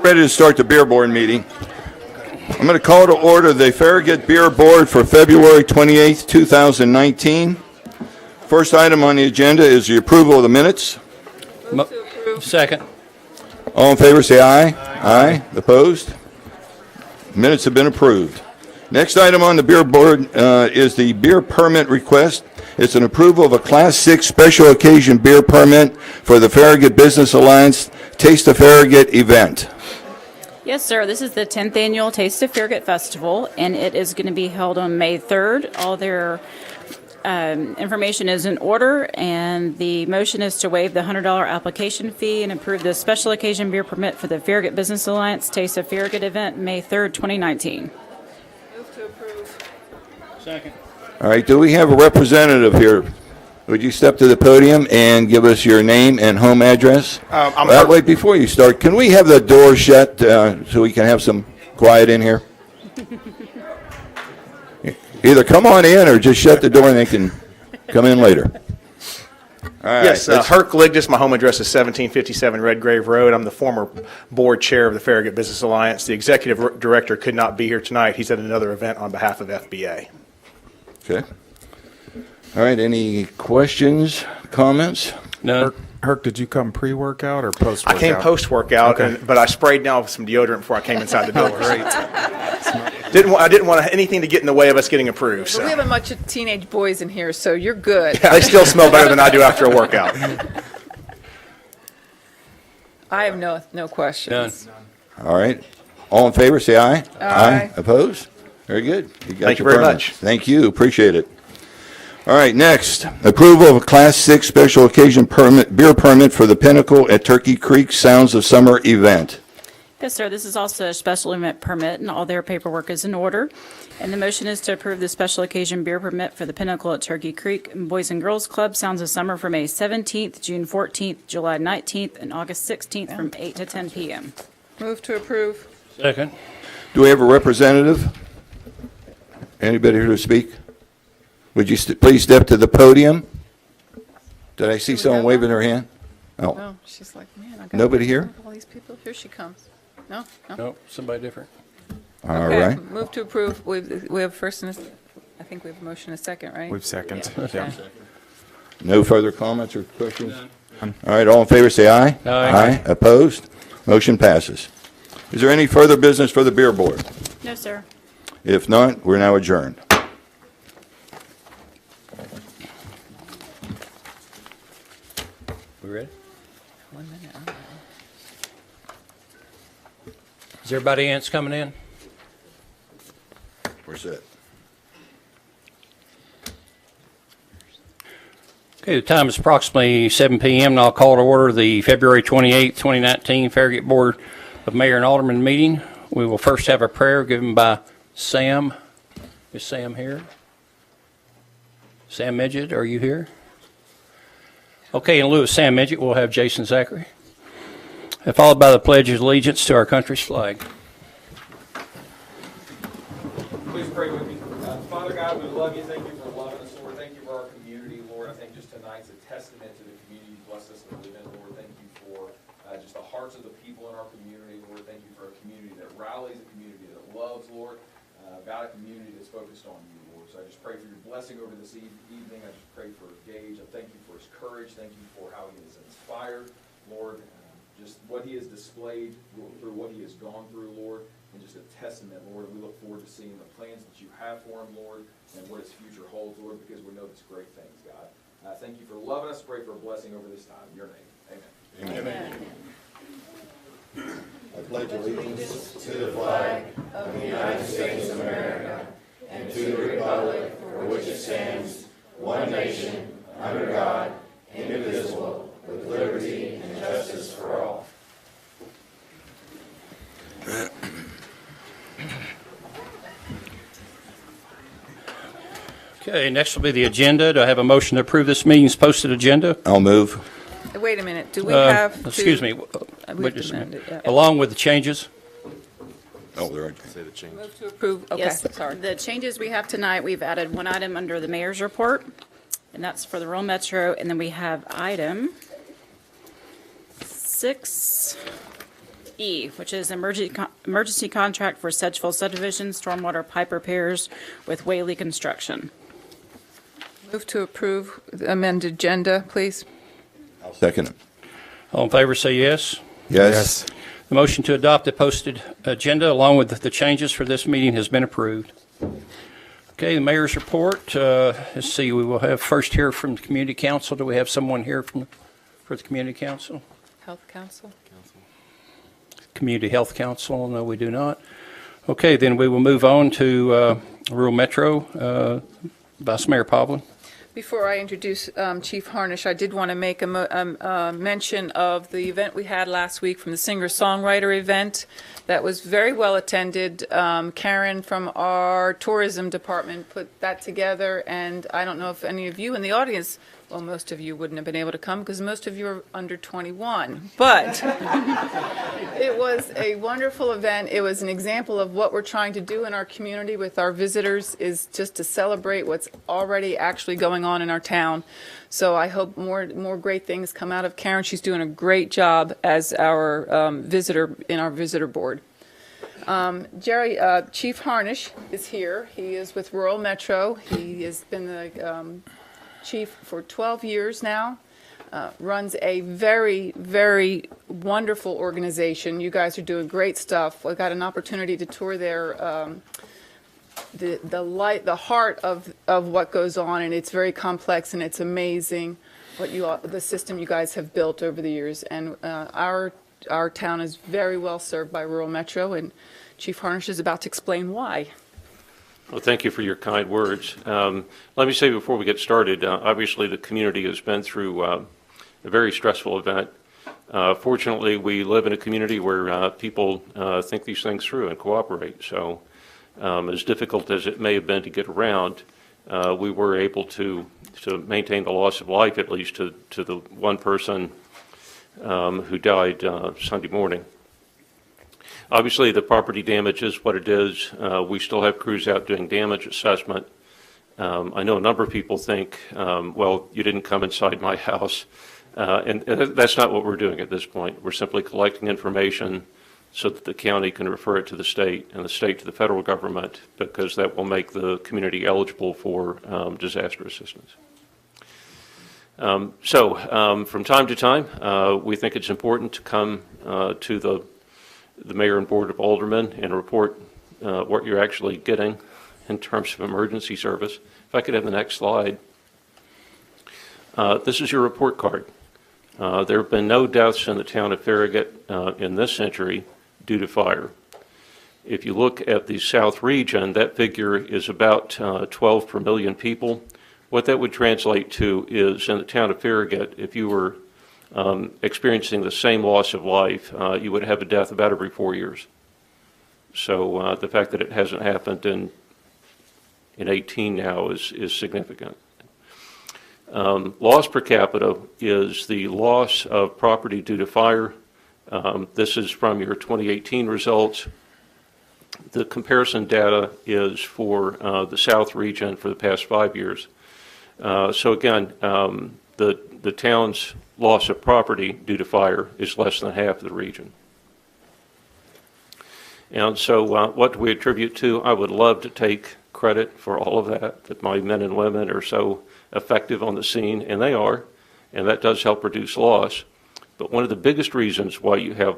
Ready to start the beer board meeting. I'm going to call to order the Farragut Beer Board for February 28th, 2019. First item on the agenda is the approval of the minutes. Second. All in favor, say aye. Aye. Opposed? Minutes have been approved. Next item on the beer board is the beer permit request. It's an approval of a Class 6 special occasion beer permit for the Farragut Business Alliance Taste of Farragut event. Yes, sir. This is the 10th annual Taste of Farragut Festival, and it is going to be held on May 3rd. All their information is in order, and the motion is to waive the $100 application fee and approve the special occasion beer permit for the Farragut Business Alliance Taste of Farragut event, May 3rd, 2019. Move to approve. Second. All right, do we have a representative here? Would you step to the podium and give us your name and home address? Wait, before you start, can we have the door shut so we can have some quiet in here? Either come on in or just shut the door and they can come in later. All right, yes, Herc Ligdis. My home address is 1757 Redgrave Road. I'm the former board chair of the Farragut Business Alliance. The executive director could not be here tonight. He's at another event on behalf of FBA. Okay. All right, any questions, comments? No. Herc, did you come pre-workout or post-workout? I came post-workout, Okay. but I sprayed down with some deodorant before I came inside the door. Great. I didn't want anything to get in the way of us getting approved. But So. we have a bunch of teenage boys in here, so you're good. They still smell better than I do after a workout. I have no questions. All right. All in favor, say aye. Aye. Opposed? Very good. Got Thank you your very permit. much. Thank you. Appreciate it. All right, next, approval of a Class 6 special occasion beer permit for the Pinnacle at Turkey Creek Sounds of Summer event. Yes, sir. This is also a special event permit, and all their paperwork is in order. And the motion is to approve the special occasion beer permit for the Pinnacle at Turkey Creek Boys and Girls Club Sounds of Summer for May 17th, June 14th, July 19th, and August 16th from 8 to 10 p.m. Move to approve. Second. Do we have a representative? Anybody here to speak? Would you please step to the podium? Did I see someone have waving their hand? Oh, Oh, she's like, man, I got Nobody here? all these people. Here she comes. No? No, somebody different. all Okay, right. Move to approve. We have first and I think we have a motion and a second, right? We've second. Yeah. Yeah. No further comments or questions? All right, all in favor, say aye. Aye. Opposed? Motion passes. Is there any further business for the beer board? No, sir. If not, we're now adjourned. We ready? 1 minute. Is everybody else coming in? Where's that? Okay, the time is approximately 7 p.m. and I'll call to order the February 28th, 2019 Farragut Board of Mayor and Alderman meeting. We will first have a prayer given by Sam. Is Sam here? Sam Midget, are you here? Okay, in lieu of Sam Midget, we'll have Jason Zachary, followed by the Pledge of Allegiance to our country's flag. Please pray with me. Father God, we love you. Thank you for loving us, Lord. Thank you for our community, Lord. I think just tonight's a testament to the community you bless us to live in, Lord. Thank you for just the hearts of the people in our community, Lord. Thank you for a community that rallies, a community that loves, Lord, about a community that's focused on you, Lord. So I just pray for your blessing over this evening. I just pray for Gage. I thank you for his courage. Thank you for how he is inspired, Lord. Just what he has displayed through what he has gone through, Lord. And just a testament, Lord. We look forward to seeing the plans that you have for him, Lord, and what his future holds, Lord, because we know it's great things, God. Thank you for loving us. Pray for a blessing over this time. In your name, amen. Amen. I pledge allegiance to the flag of the United States of America and to the republic for which it stands, one nation, under God, indivisible, with liberty and justice for all. Okay, next will be the agenda. Do I have a motion to approve this meeting's posted agenda? I'll move. Wait a minute. Do we have to? Excuse me. We've Wait just a amended, minute. yeah. Along with the changes? Oh, there are. Move to approve. Okay, Yes, sorry. the changes we have tonight, we've added one item under the mayor's report, and that's for the rural metro, and then we have item 6 E, which is emergency contract for Sedgeville subdivision stormwater pipe repairs with Whaley Construction. Move to approve the amended agenda, please. I'll second it. All in favor, say yes. Yes. The motion to adopt the posted agenda along with the changes for this meeting has been approved. Okay, the mayor's report. Let's see, we will have first hear from the community council. Do we have someone here for the community council? Health Council? Community Health Council? No, we do not. Okay, then we will move on to Rural Metro. Vice Mayor Pavlin. Before I introduce Chief Harnish, I did want to make a mention of the event we had last week from the singer-songwriter event. That was very well attended. Karen from our tourism department put that together, and I don't know if any of you in the audience, well, most of you wouldn't have been able to come because most of you are under 21. But it was a wonderful event. It was an example of what we're trying to do in our community with our visitors, is just to celebrate what's already actually going on in our town. So I hope more great things come out of Karen. She's doing a great job as our visitor in our visitor board. Jerry, Chief Harnish is here. He is with Rural Metro. He has been the chief for 12 years now. Runs a very, very wonderful organization. You guys are doing great stuff. I got an opportunity to tour their the heart of what goes on, and it's very complex and it's amazing the system you guys have built over the years. And our town is very well served by Rural Metro, and Chief Harnish is about to explain why. Well, thank you for your kind words. Let me say before we get started, obviously the community has been through a very stressful event. Fortunately, we live in a community where people think these things through and cooperate. So as difficult as it may have been to get around, we were able to maintain the loss of life, at least to the one person who died Sunday morning. Obviously, the property damage is what it is. We still have crews out doing damage assessment. I know a number of people think, well, you didn't come inside my house. And that's not what we're doing at this point. We're simply collecting information so that the county can refer it to the state and the state to the federal government, because that will make the community eligible for disaster assistance. From time to time, we think it's important to come to the mayor and board of aldermen and report what you're actually getting in terms of emergency service. If I could have the next slide. This is your report card. There have been no deaths in the town of Farragut in this century due to fire. If you look at the South region, that figure is about 12 per million people. What that would translate to is, in the town of Farragut, if you were experiencing the same loss of life, you would have a death about every 4 years. So the fact that it hasn't happened in 18 now is significant. Loss per capita is the loss of property due to fire. This is from your 2018 results. The comparison data is for the South region for the past 5 years. So again, the town's loss of property due to fire is less than half of the region. And so what do we attribute to? I would love to take credit for all of that my men and women are so effective on the scene, and they are, and that does help reduce loss. But one of the biggest reasons why you have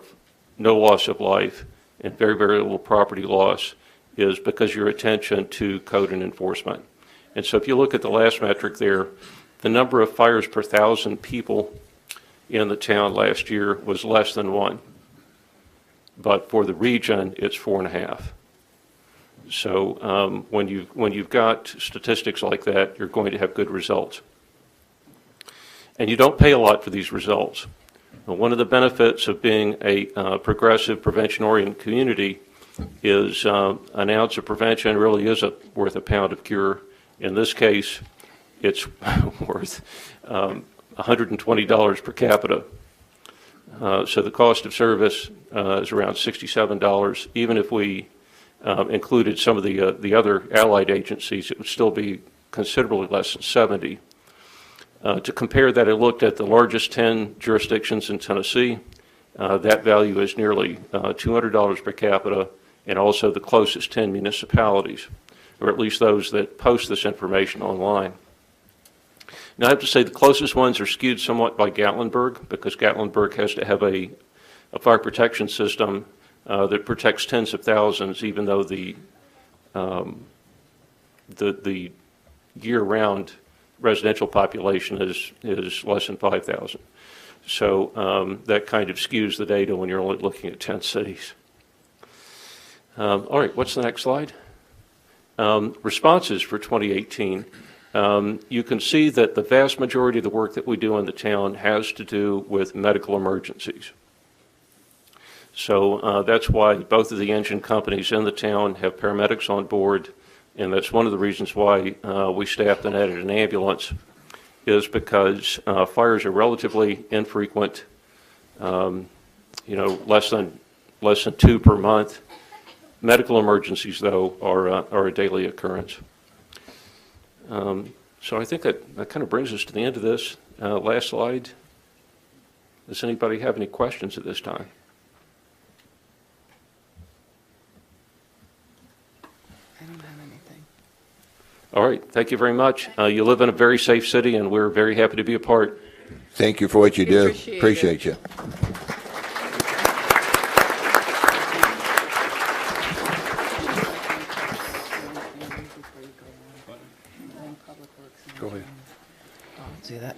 no loss of life and very, very little property loss is because your attention to code and enforcement. And so if you look at the last metric there, the number of fires per 1,000 people in the town last year was less than 1. But for the region, it's 4.5. So when you've got statistics like that, you're going to have good results. And you don't pay a lot for these results. Now, one of the benefits of being a progressive, prevention-oriented community is an ounce of prevention really is worth a pound of cure. In this case, it's worth $120 per capita. So the cost of service is around $67. Even if we included some of the other allied agencies, it would still be considerably less than $70. To compare that, I looked at the largest 10 jurisdictions in Tennessee, That value is nearly $200 per capita, and also the closest 10 municipalities, or at least those that post this information online. Now, I have to say the closest ones are skewed somewhat by Gatlinburg, because Gatlinburg has to have a fire protection system that protects tens of thousands, even though the year-round residential population is less than 5,000. So that kind of skews the data when you're only looking at 10 cities. All right, what's the next slide? Responses for 2018. You can see that the vast majority of the work that we do in the town has to do with medical emergencies. So that's why both of the engine companies in the town have paramedics on board, and that's one of the reasons why we staffed and added an ambulance, is because fires are relatively infrequent, less than 2 per month. Medical emergencies, though, are a daily occurrence. So I think that kind of brings us to the end of this. Last slide. Does anybody have any questions at this time? I don't have anything. All right, thank you very much. You live in a very safe city, and we're very happy to be a part. Thank you for what you We do. appreciate it. You. Go ahead. Do that.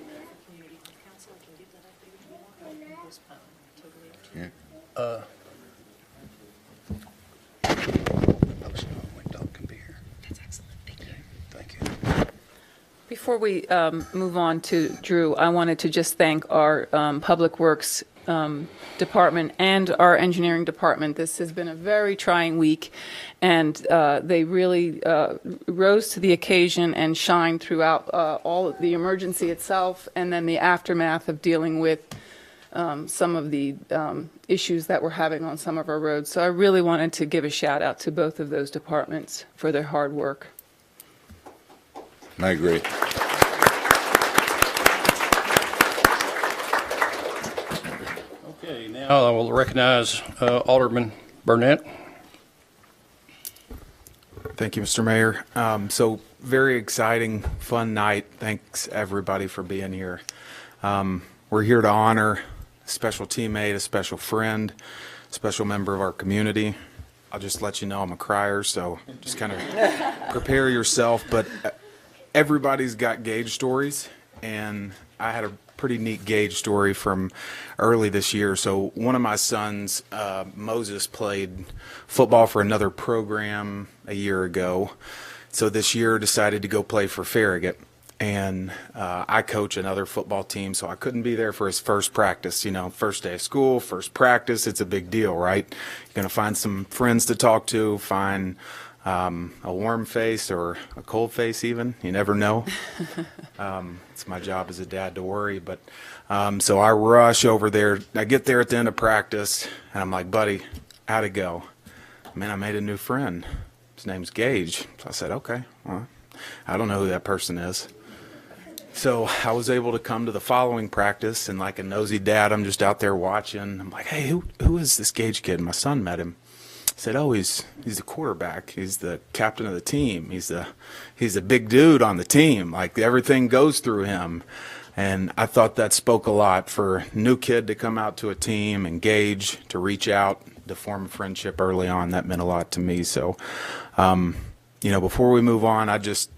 Before we move on to Drew, I wanted to just thank our Public Works department and our engineering department. This has been a very trying week, and they really rose to the occasion and shined throughout all of the emergency itself and then the aftermath of dealing with some of the issues that we're having on some of our roads. So I really wanted to give a shout out to both of those departments for their hard work. I agree. Okay, now I will recognize Alderman Burnett. Thank you, Mr. Mayor. So very exciting, fun night. Thanks everybody for being here. We're here to honor a special teammate, a special friend, a special member of our community. I'll just let you know I'm a crier, so just kind of prepare yourself. But everybody's got Gage stories, and I had a pretty neat Gage story from early this year. So one of my sons, Moses, played football for another program a year ago. So this year decided to go play for Farragut. And I coach another football team, so I couldn't be there for his first practice. First day of school, first practice, it's a big deal, right? You're going to find some friends to talk to, find a warm face or a cold face even. You never know. It's my job as a dad to worry. But so I rush over there. I get there at the end of practice, and I'm like, buddy, how'd it go? Man, I made a new friend. His name's Gage. So I said, okay, well, I don't know who that person is. So I was able to come to the following practice, and like a nosy dad, I'm just out there watching. I'm like, hey, who is this Gage kid? My son met him. I said, oh, he's the quarterback. He's the captain of the team. He's the big dude on the team. Like, everything goes through him. And I thought that spoke a lot for a new kid to come out to a team, engage, to reach out, to form a friendship early on. That meant a lot to me. So, before we move on, I just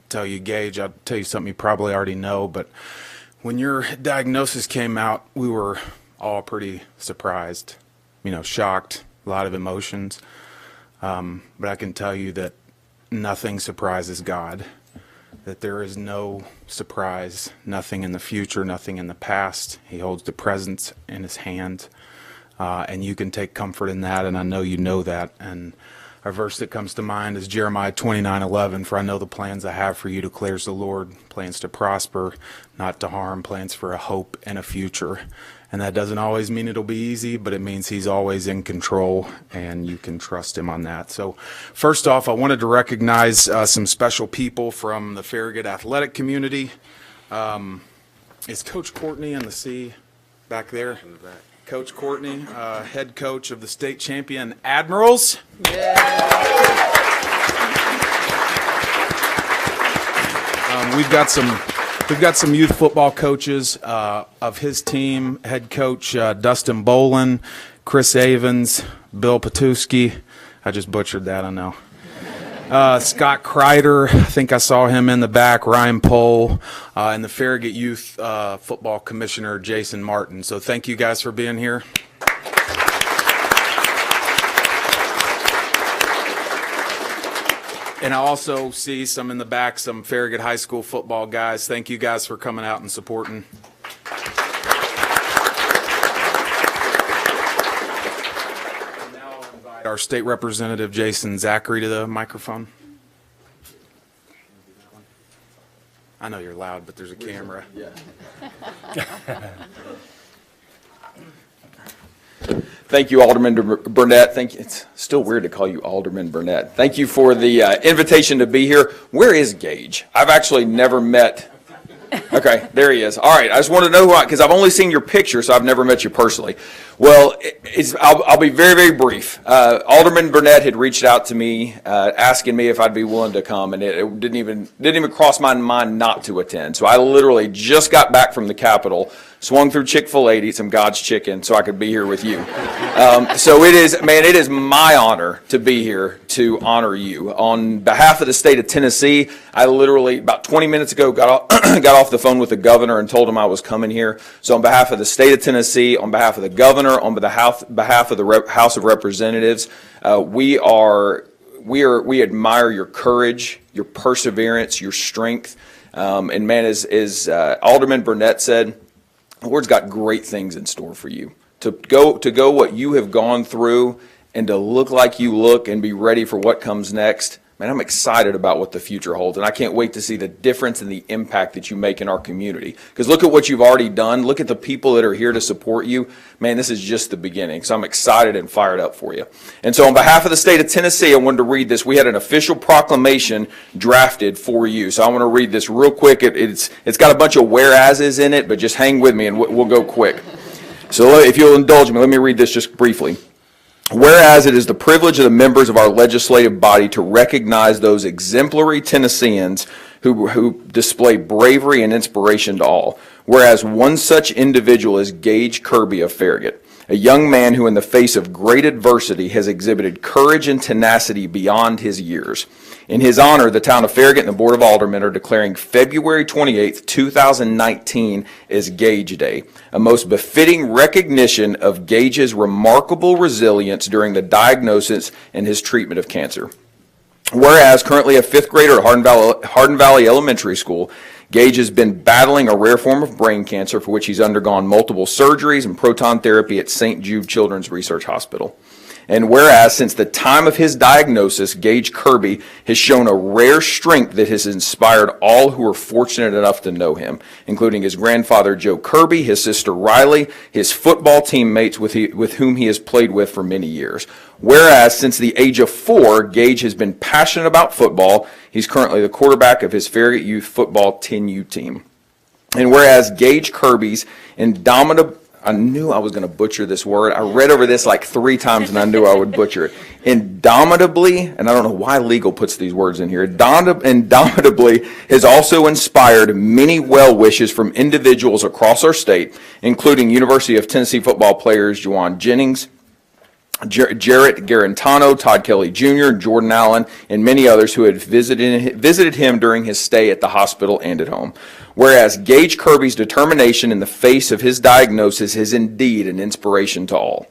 tell you, Gage, I'll tell you something you probably already know, but when your diagnosis came out, we were all pretty surprised, shocked, a lot of emotions. But I can tell you that nothing surprises God, that there is no surprise, nothing in the future, nothing in the past. He holds the present in his hand, and you can take comfort in that, and I know you know that. And a verse that comes to mind is Jeremiah 29:11, for I know the plans I have for you, declares the Lord, plans to prosper, not to harm, plans for a hope and a future. And that doesn't always mean it'll be easy, but it means he's always in control, and you can trust him on that. So first off, I wanted to recognize some special people from the Farragut athletic community. Is Coach Courtney in the C back there? Coach Courtney, head coach of the state champion Admirals. We've got some youth football coaches of his team. Head coach Dustin Bolin, Chris Avens, Bill Patuski. I just butchered that, I know. Scott Kreider, I think I saw him in the back, Ryan Pohl, and the Farragut Youth Football Commissioner, Jason Martin. So thank you guys for being here. And I also see some in the back, some Farragut High School football guys. Thank you guys for coming out and supporting. Our state representative, Jason Zachary, to the microphone. I know you're loud, but there's a camera. Thank you, Alderman Burnett. Thank you. It's still weird to call you Alderman Burnett. Thank you for the invitation to be here. Where is Gage? I've actually never met. Okay, there he is. All right, I just want to know who, because I've only seen your picture, so I've never met you personally. Well, I'll be very, very brief. Alderman Burnett had reached out to me, asking me if I'd be willing to come, and it didn't even cross my mind not to attend. So I literally just got back from the Capitol, swung through Chick-fil-A to eat some God's chicken so I could be here with you. So it is my honor to be here to honor you. On behalf of the state of Tennessee, I literally, about 20 minutes ago, got off the phone with the governor and told him I was coming here. So on behalf of the state of Tennessee, on behalf of the governor, on behalf of the House of Representatives, we admire your courage, your perseverance, your strength. And man, as Alderman Burnett said, the Lord's got great things in store for you. To go what you have gone through and to look like you look and be ready for what comes next. Man, I'm excited about what the future holds, and I can't wait to see the difference and the impact that you make in our community. Because look at what you've already done. Look at the people that are here to support you. Man, this is just the beginning. So I'm excited and fired up for you. And so on behalf of the state of Tennessee, I wanted to read this. We had an official proclamation drafted for you. So I want to read this real quick. It's got a bunch of whereases in it, but just hang with me and we'll go quick. So if you'll indulge me, let me read this just briefly. Whereas it is the privilege of the members of our legislative body to recognize those exemplary Tennesseans who display bravery and inspiration to all. Whereas one such individual is Gage Kirby of Farragut, a young man who in the face of great adversity has exhibited courage and tenacity beyond his years. In his honor, the town of Farragut and the Board of Aldermen are declaring February 28th, 2019 as Gage Day, a most befitting recognition of Gage's remarkable resilience during the diagnosis and his treatment of cancer. Whereas currently a fifth grader at Hardin Valley Elementary School, Gage has been battling a rare form of brain cancer for which he's undergone multiple surgeries and proton therapy at St. Jude Children's Research Hospital. And whereas since the time of his diagnosis, Gage Kirby has shown a rare strength that has inspired all who are fortunate enough to know him, including his grandfather Joe Kirby, his sister Riley, his football teammates with whom he has played with for many years. Whereas since the age of 4, Gage has been passionate about football. He's currently the quarterback of his Farragut Youth Football 10U team. And whereas Gage Kirby's indomitable, I knew I was going to butcher this word. I read over this like 3 times and I knew I would butcher it. Indomitably, and I don't know why legal puts these words in here, indomitably has also inspired many well wishes from individuals across our state, including University of Tennessee football players Juwan Jennings, Jarrett Garantano, Todd Kelly Jr., Jordan Allen, and many others who had visited him during his stay at the hospital and at home. Whereas Gage Kirby's determination in the face of his diagnosis is indeed an inspiration to all.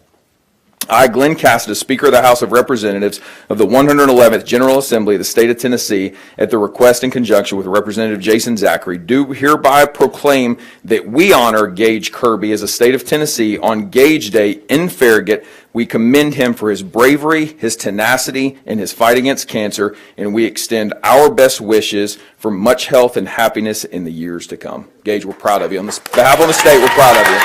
I, Glenn Cassidy, Speaker of the House of Representatives of the 111th General Assembly of the State of Tennessee, at the request in conjunction with Representative Jason Zachary, do hereby proclaim that we honor Gage Kirby as a state of Tennessee on Gage Day in Farragut. We commend him for his bravery, his tenacity, and his fight against cancer, and we extend our best wishes for much health and happiness in the years to come. Gage, we're proud of you. On behalf of the state, we're proud of you.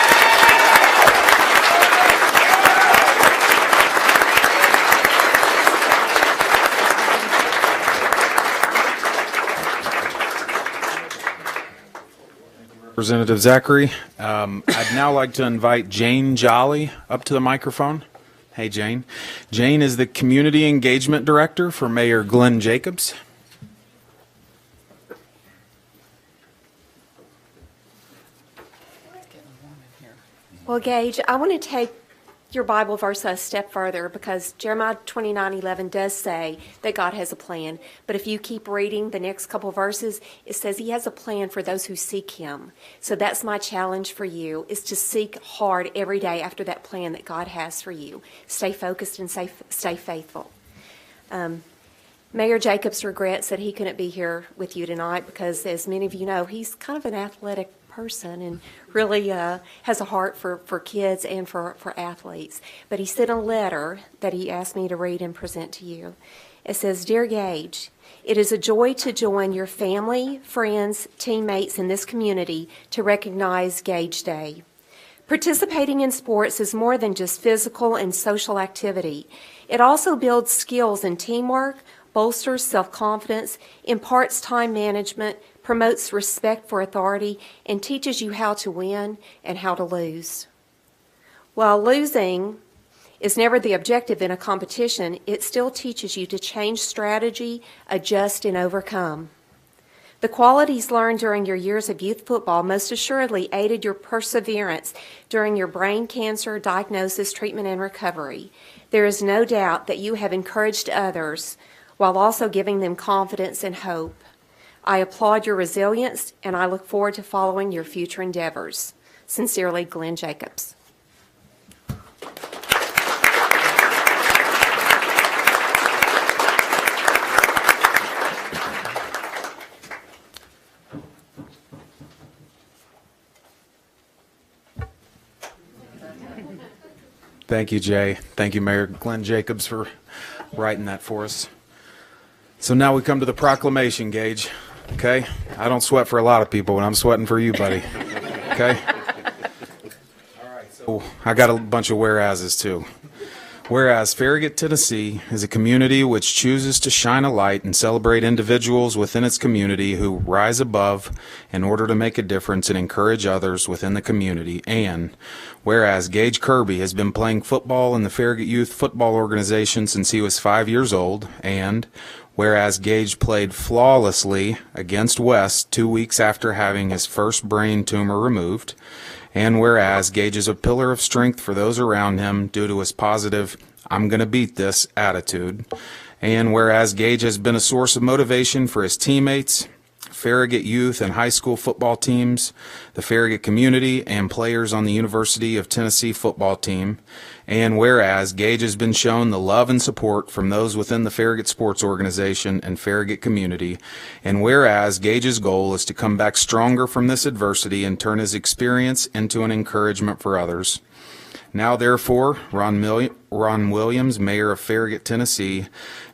Representative Zachary. I'd now like to invite Jane Jolly up to the microphone. Hey, Jane. Jane is the Community Engagement Director for Mayor Glenn Jacobs. Well, Gage, I want to take your Bible verse a step further because Jeremiah 29:11 does say that God has a plan. But if you keep reading the next couple of verses, it says he has a plan for those who seek him. So that's my challenge for you, is to seek hard every day after that plan that God has for you. Stay focused and stay faithful. Mayor Jacobs regrets that he couldn't be here with you tonight because, as many of you know, he's kind of an athletic person and really has a heart for kids and for athletes. But he sent a letter that he asked me to read and present to you. It says, "Dear Gage, it is a joy to join your family, friends, teammates in this community to recognize Gage Day. Participating in sports is more than just physical and social activity. It also builds skills in teamwork, bolsters self-confidence, imparts time management, promotes respect for authority, and teaches you how to win and how to lose. While losing is never the objective in a competition, it still teaches you to change strategy, adjust, and overcome. The qualities learned during your years of youth football most assuredly aided your perseverance during your brain cancer diagnosis, treatment, and recovery. There is no doubt that you have encouraged others while also giving them confidence and hope. I applaud your resilience, and I look forward to following your future endeavors. Sincerely, Glenn Jacobs." Thank you, Jay. Thank you, Mayor Glenn Jacobs, for writing that for us. So now we come to the proclamation, Gage. Okay? I don't sweat for a lot of people, but I'm sweating for you, buddy. Okay? All right, so I got a bunch of whereases, too. Whereas Farragut, Tennessee is a community which chooses to shine a light and celebrate individuals within its community who rise above in order to make a difference and encourage others within the community. And whereas Gage Kirby has been playing football in the Farragut Youth Football Organization since he was 5 years old. And whereas Gage played flawlessly against West 2 weeks after having his first brain tumor removed. And whereas Gage is a pillar of strength for those around him due to his positive, "I'm going to beat this" attitude. And whereas Gage has been a source of motivation for his teammates, Farragut youth and high school football teams, the Farragut community, and players on the University of Tennessee football team. And whereas Gage has been shown the love and support from those within the Farragut Sports Organization and Farragut community. And whereas Gage's goal is to come back stronger from this adversity and turn his experience into an encouragement for others. Now, therefore, Ron Williams, Mayor of Farragut, Tennessee,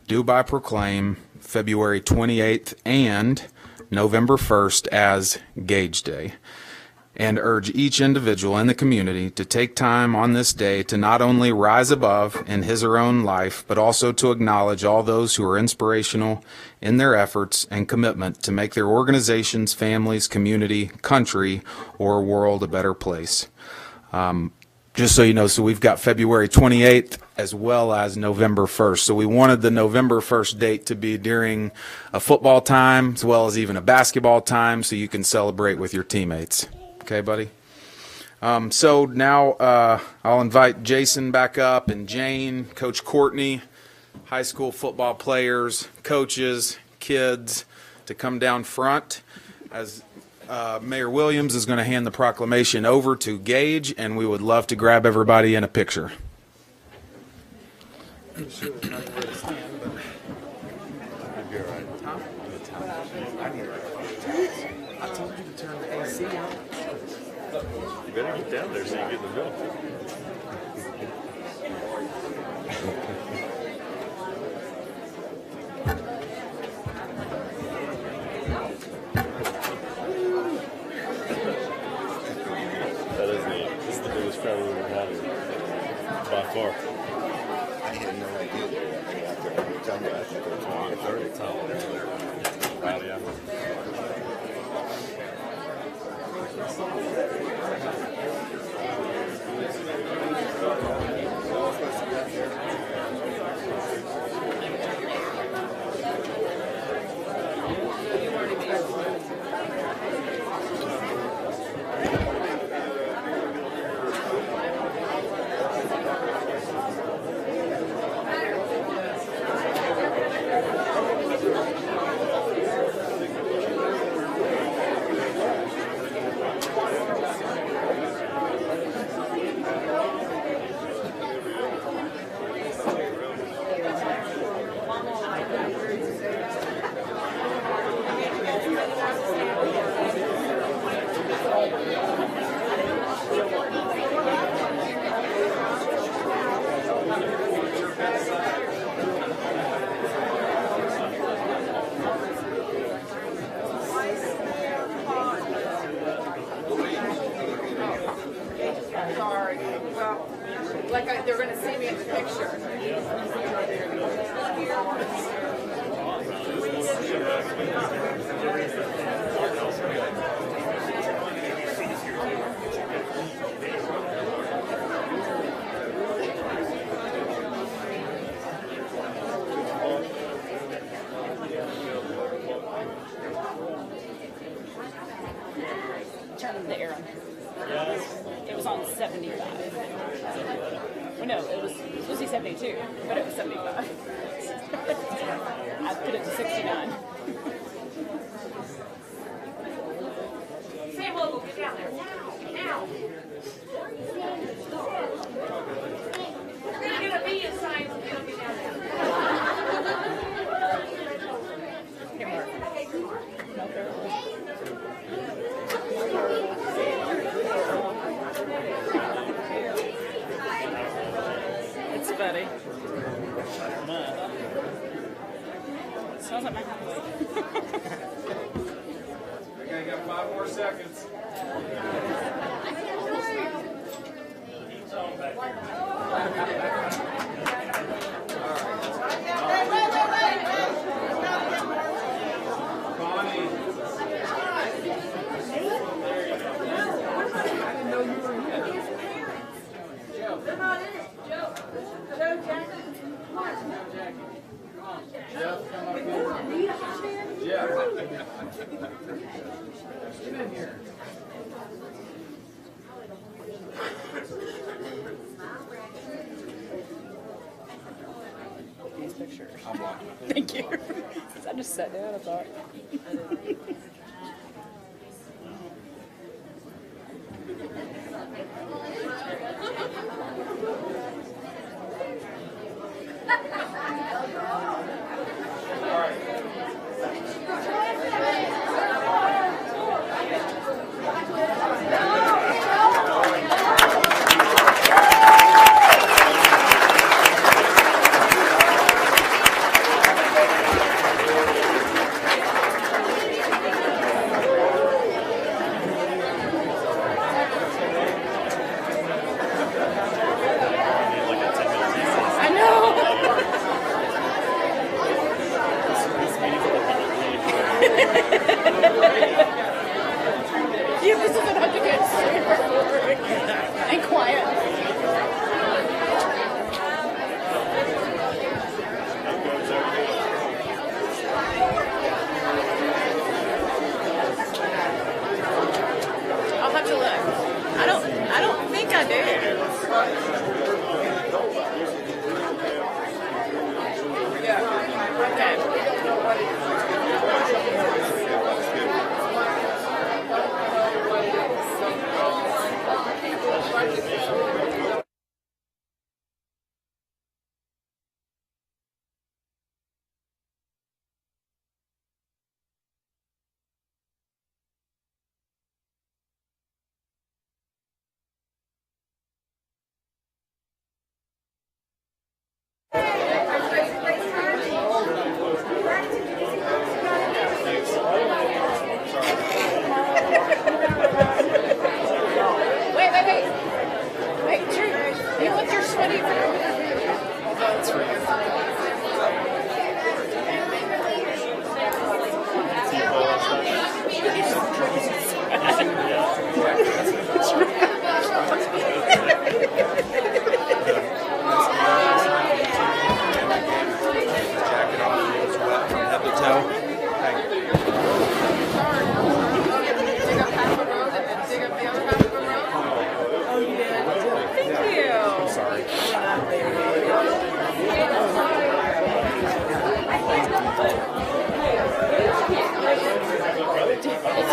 do by proclaim February 28th and November 1st as Gage Day, and urge each individual in the community to take time on this day to not only rise above in his or her own life, but also to acknowledge all those who are inspirational in their efforts and commitment to make their organizations, families, community, country, or world a better place. Just so you know, so we've got February 28th as well as November 1st. So we wanted the November 1st date to be during a football time as well as even a basketball time so you can celebrate with your teammates. Okay, buddy? So now I'll invite Jason back up, and Jane, Coach Courtney, high school football players, coaches, kids to come down front as Mayor Williams is going to hand the proclamation over to Gage, and we would love to grab everybody in a picture. You better get down there so you get the bill. That is neat. This is the biggest crowd we've ever had by far. I had no idea. I think it was 20 or 30. Wow, yeah. Sorry. Well, they're going to see me in the picture. Turn the arrow. It was on 75. Well, no, it was supposed to be 72, but it was 75. I put it to 69. Sam Logan, get down there. Now. You're going to get a B in science if you don't get down there. It's funny. Smells like my house. Okay, got 5 more seconds. These pictures. Thank you. I just sat down, I thought. Yeah, this is about to get super boring and quiet. I'll have to look. I don't think I do. Yeah. Okay.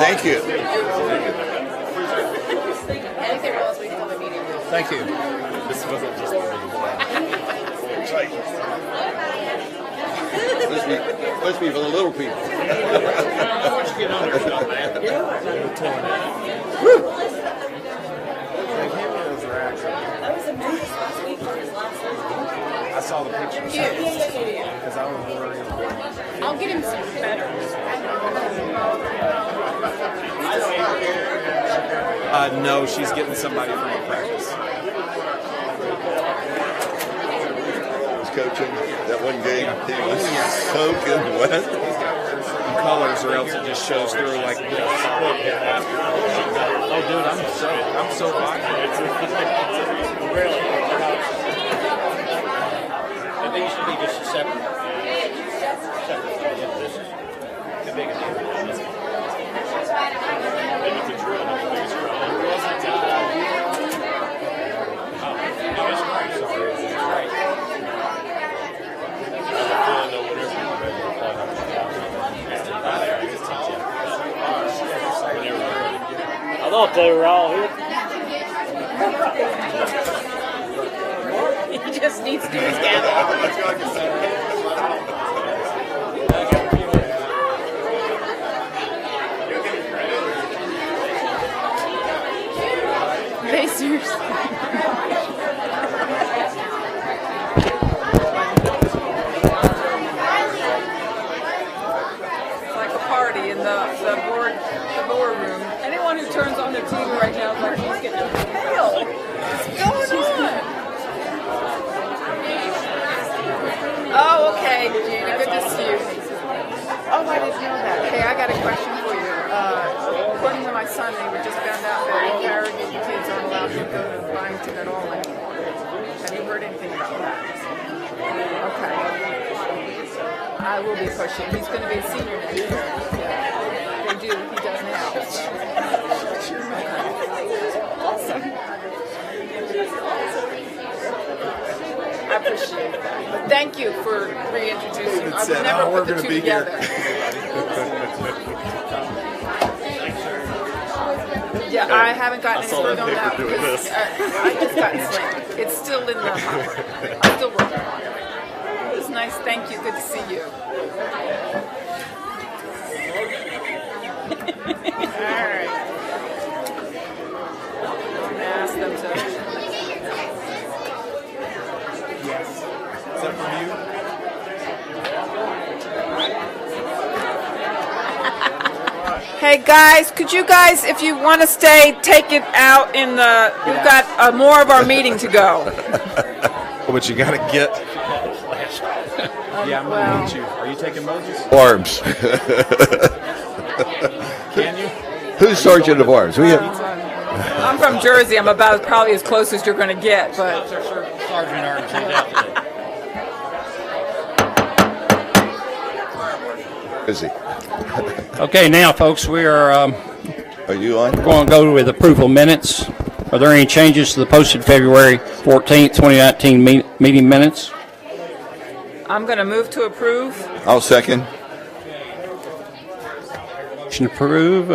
Thank you. Thank you. This wasn't just the Must be for the little people. I saw the pictures. Because I was worried. I'll get him some better. No, she's getting somebody from a practice. Was coaching that one game. He was soaking wet. Colors, or else it just shows through like this. Oh, dude, I'm so hot. And these should be just separate. This is too big a deal. I thought they were all here. He just needs to do his gathering. They seriously. It's like a party in the boardroom. Anyone who turns on their TV right now is like, he's getting real. What's going on? Oh, okay, Gina, good to see you. Oh, I didn't know that. Hey, I got a question for you. According to my son, they were just found out that Farragut kids aren't allowed to go to Byington at all anymore. Have you heard anything about that? Okay. I will be pushing. He's going to be a senior next year. Yeah. They do. He does now. Awesome. I appreciate that. But thank you for reintroducing. I would never put the two together. Yeah, I haven't gotten any word on that because I just got slammed. It's still in the hopper. I'm still working on it. It was nice. Thank you. Good to see you. All right. I'm gonna ask them to. Is that from you? Hey guys, could you guys, if you want to stay, take it out in the. We've got more of our meeting to go. But you gotta get. Yeah, I'm gonna meet you. Are you taking Moses? Arms. Can you? Who's Sergeant of Arms? I'm from Jersey. I'm about probably as close as you're going to get, but. Sergeant Arms, he's out today. Is he? Okay, now, folks, we are Are you on? going to go with approval minutes. Are there any changes to the posted February 14th, 2019 meeting minutes? I'm going to move to approve. I'll second. Motion to approve.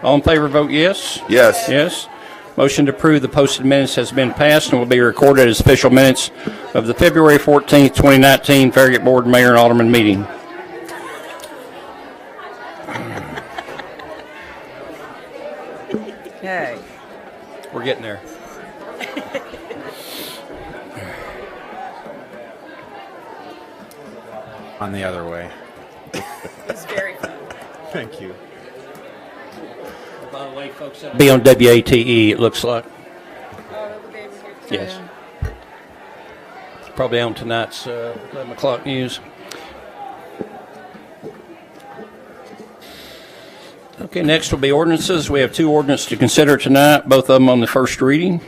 All in favor, vote yes. Yes. Yes. Motion to approve the posted minutes has been passed and will be recorded as official minutes of the February 14th, 2019 Farragut Board Mayor and Alderman meeting. Okay. We're getting there. On the other way. It's very fun. Thank you. By the way, folks, that'll be on WATE, it looks like. Yes. Probably on tonight's 11 o'clock news. Okay, next will be ordinances. We have two ordinances to consider tonight, both of them on the first reading.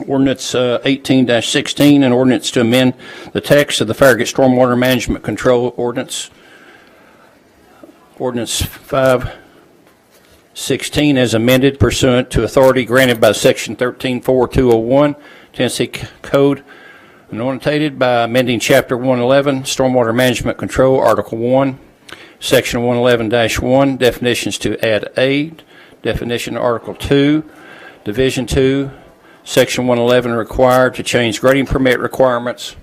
Ordinance 18-16, an ordinance to amend the text of the Farragut Stormwater Management Control Ordinance. Ordinance 516 as amended pursuant to authority granted by Section 13.4201 Tennessee Code, annotated by amending Chapter 111 Stormwater Management Control, Article 1, Section 111-1, definitions to add aid, definition to Article 2, Division 2, Section 111 required to change grading permit requirements,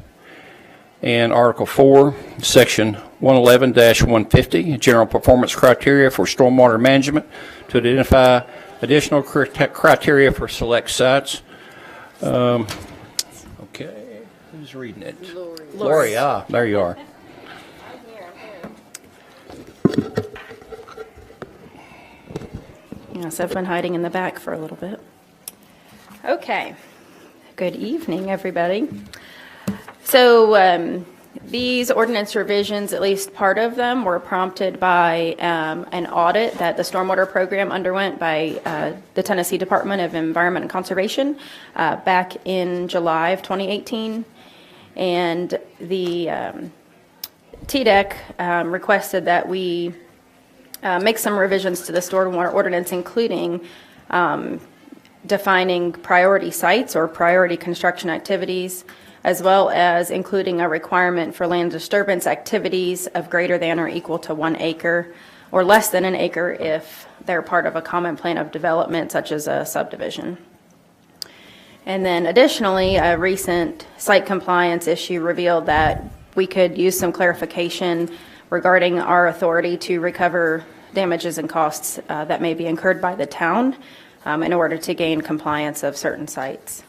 and Article 4, Section 111-150, general performance criteria for stormwater management to identify additional criteria for select sites. Okay, who's reading it? Lori, there you are. Yes, I've been hiding in the back for a little bit. Okay. Good evening, everybody. So these ordinance revisions, at least part of them, were prompted by an audit that the stormwater program underwent by the Tennessee Department of Environment and Conservation back in July of 2018. And the TDEC requested that we make some revisions to the stormwater ordinance, including defining priority sites or priority construction activities, as well as including a requirement for land disturbance activities of greater than or equal to 1 acre or less than an acre if they're part of a common plan of development, such as a subdivision. And then additionally, a recent site compliance issue revealed that we could use some clarification regarding our authority to recover damages and costs that may be incurred by the town in order to gain compliance of certain sites.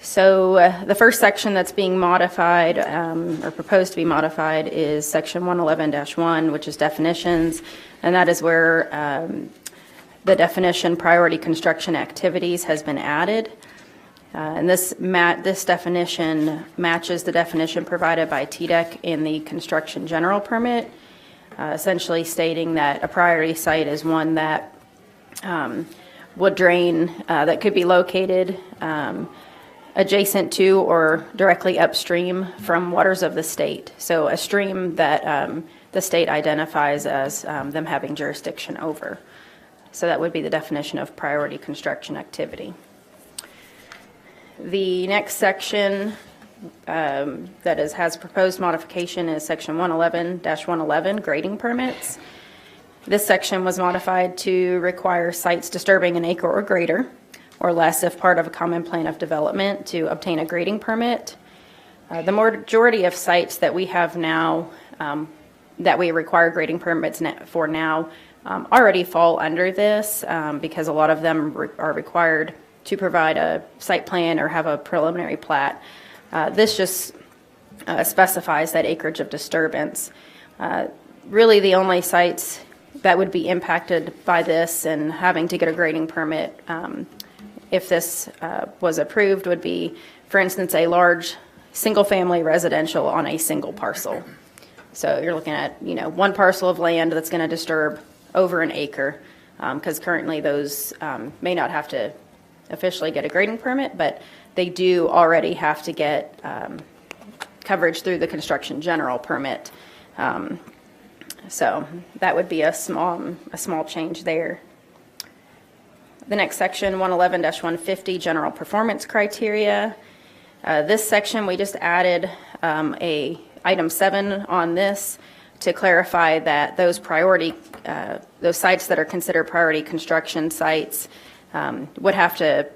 So the first section that's being modified or proposed to be modified is Section 111-1, which is definitions, and that is where the definition priority construction activities has been added. And this definition matches the definition provided by TDEC in the construction general permit, essentially stating that a priority site is one that would drain, that could be located adjacent to or directly upstream from waters of the state. So a stream that the state identifies as them having jurisdiction over. So that would be the definition of priority construction activity. The next section that has proposed modification is Section 111-111, grading permits. This section was modified to require sites disturbing an acre or greater, or less if part of a common plan of development, to obtain a grading permit. The majority of sites that we have now, that we require grading permits for now, already fall under this because a lot of them are required to provide a site plan or have a preliminary plat. This just specifies that acreage of disturbance. Really the only sites that would be impacted by this and having to get a grading permit if this was approved would be, for instance, a large single-family residential on a single parcel. So you're looking at, one parcel of land that's going to disturb over an acre, because currently those may not have to officially get a grading permit, but they do already have to get coverage through the construction general permit. So that would be a small change there. The next section, 111-150, general performance criteria. This section, we just added item 7 on this to clarify that those sites that are considered priority construction sites would have to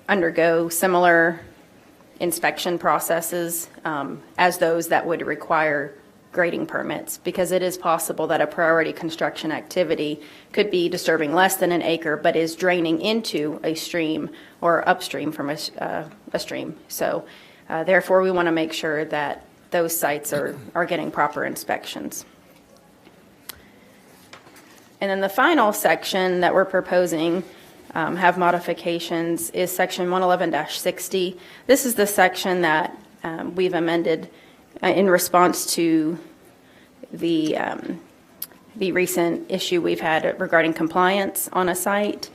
undergo similar inspection processes as those that would require grading permits, because it is possible that a priority construction activity could be disturbing less than an acre but is draining into a stream or upstream from a stream. So therefore we want to make sure that those sites are getting proper inspections. And then the final section that we're proposing have modifications is Section 111-60. This is the section that we've amended in response to the recent issue we've had regarding compliance on a site.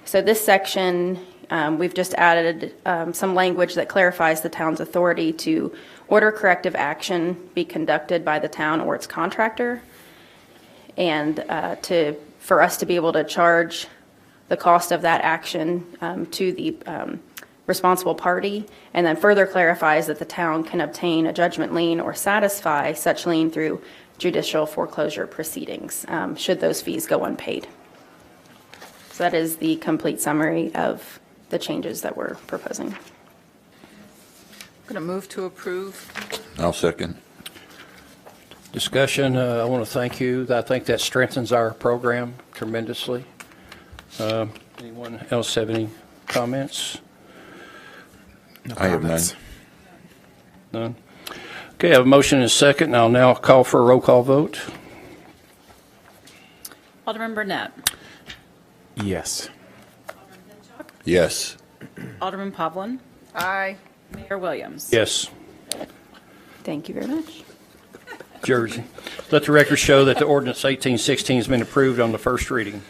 So this section, we've just added some language that clarifies the town's authority to order corrective action be conducted by the town or its contractor, and for us to be able to charge the cost of that action to the responsible party, and then further clarifies that the town can obtain a judgment lien or satisfy such lien through judicial foreclosure proceedings, should those fees go unpaid. So that is the complete summary of the changes that we're proposing. I'm going to move to approve. I'll second. Discussion, I want to thank you. I think that strengthens our program tremendously. Anyone else have any comments? I have none. None? Okay, I have a motion and a second, and I'll now call for a roll call vote. Alderman Burnett. Yes. Yes. Alderman Pavlin. Aye. Mayor Williams. Yes. Thank you very much. Jersey. Let the record show that the ordinance 1816 has been approved on the first reading.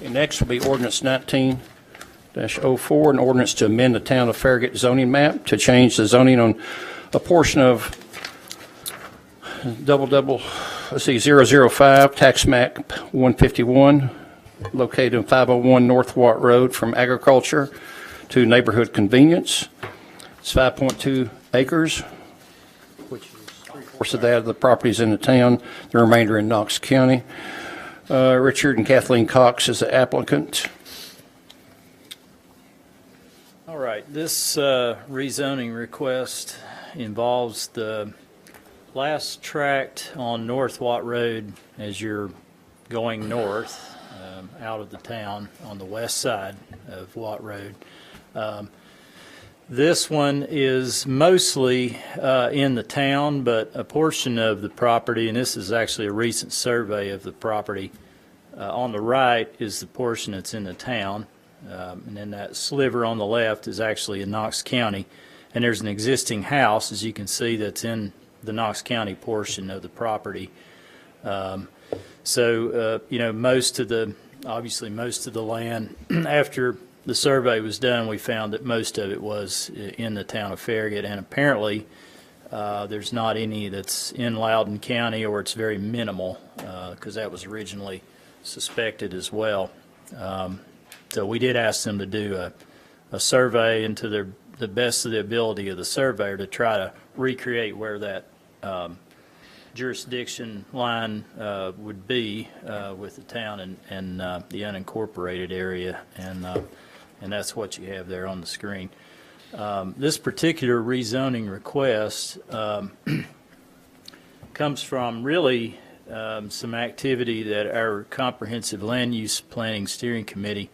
And next will be ordinance 19-04, an ordinance to amend the town of Farragut zoning map to change the zoning on a portion of 005 tax map 151 located in 501 North Watt Road from agriculture to neighborhood convenience. It's 5.2 acres, which is 3/4 of that of the properties in the town, the remainder in Knox County. Richard and Kathleen Cox is the applicant. All right, this rezoning request involves the last tract on North Watt Road as you're going north out of the town on the west side of Watt Road. This one is mostly in the town, but a portion of the property, and this is actually a recent survey of the property, on the right is the portion that's in the town, and then that sliver on the left is actually in Knox County, and there's an existing house, as you can see, that's in the Knox County portion of the property. Obviously most of the land, after the survey was done, we found that most of it was in the town of Farragut, and apparently there's not any that's in Loudoun County, or it's very minimal, because that was originally suspected as well. So we did ask them to do a survey, and to the best of the ability of the surveyor to try to recreate where that jurisdiction line would be with the town and the unincorporated area, and that's what you have there on the screen. This particular rezoning request comes from really some activity that our Comprehensive Land Use Planning Steering Committee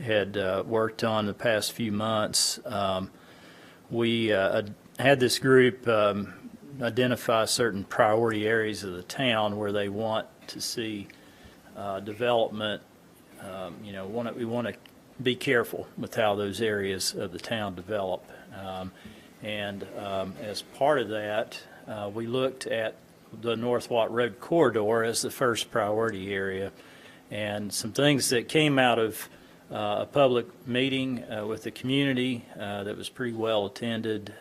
had worked on the past few months. We had this group identify certain priority areas of the town where they want to see development. We want to be careful with how those areas of the town develop. As part of that, we looked at the North Watt Road corridor as the first priority area. And some things that came out of a public meeting with the community that was pretty well attended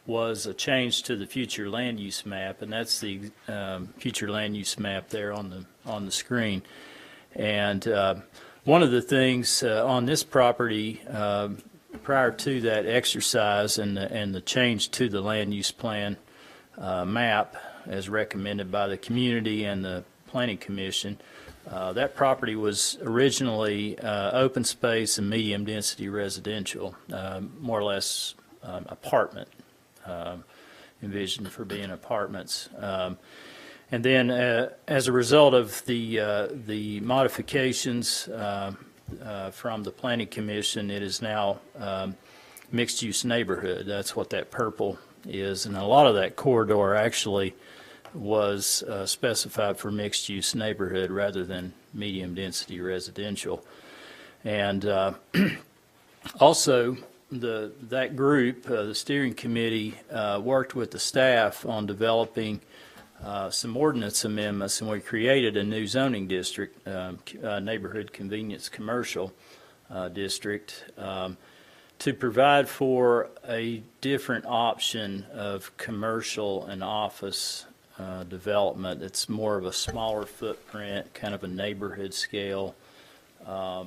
was a change to the future land use map, and that's the future land use map there on the screen. And one of the things on this property prior to that exercise and the change to the land use plan map as recommended by the community and the Planning Commission, that property was originally open space and medium density residential, more or less apartment, envisioned for being apartments. And then as a result of the modifications from the Planning Commission, it is now mixed-use neighborhood. That's what that purple is. And a lot of that corridor actually was specified for mixed-use neighborhood rather than medium-density residential. And also, that group, the steering committee, worked with the staff on developing some ordinance amendments, and we created a new zoning district, neighborhood convenience commercial district, to provide for a different option of commercial and office development. It's more of a smaller footprint, kind of a neighborhood scale, a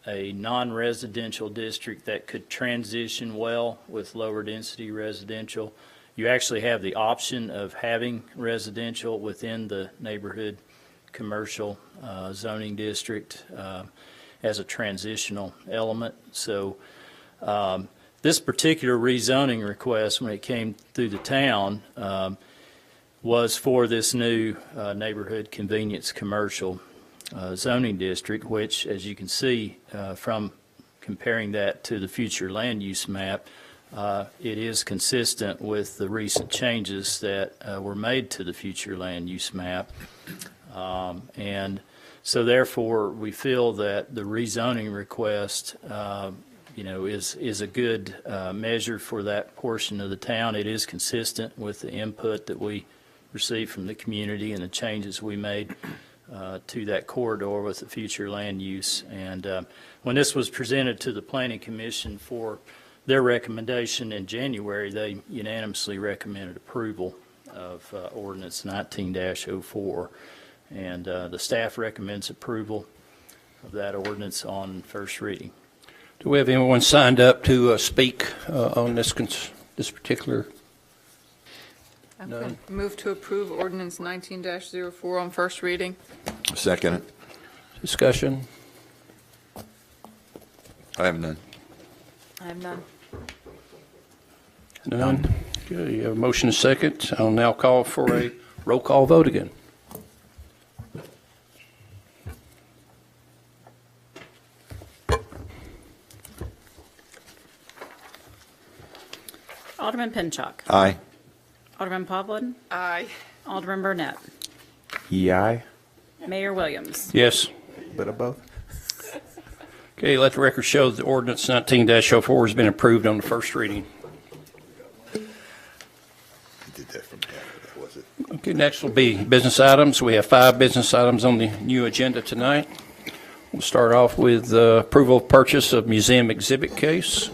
non-residential district that could transition well with lower density residential, You actually have the option of having residential within the neighborhood commercial zoning district as a transitional element. So this particular rezoning request, when it came through the town, was for this new neighborhood convenience commercial zoning district, which, as you can see from comparing that to the future land use map, it is consistent with the recent changes that were made to the future land use map. And so therefore, we feel that the rezoning request is a good measure for that portion of the town. It is consistent with the input that we received from the community and the changes we made to that corridor with the future land use. And when this was presented to the Planning Commission for their recommendation in January, they unanimously recommended approval of ordinance 19-04. And the staff recommends approval of that ordinance on first reading. Do we have anyone signed up to speak on this particular? I'm going to move to approve ordinance 19-04 on first reading. Second it. Discussion? I have none. I have none. None? Okay, you have a motion and a second. I'll now call for a roll call vote again. Alderman Pinchuk. Aye. Alderman Povlin. Aye. Alderman Burnett. Aye. Mayor Williams. Yes. Bit of both. Okay, let the record show that ordinance 19-04 has been approved on the first reading. You did that from half, was it? Okay, next will be business items. We have 5 business items on the new agenda tonight. We'll start off with approval of purchase of museum exhibit case.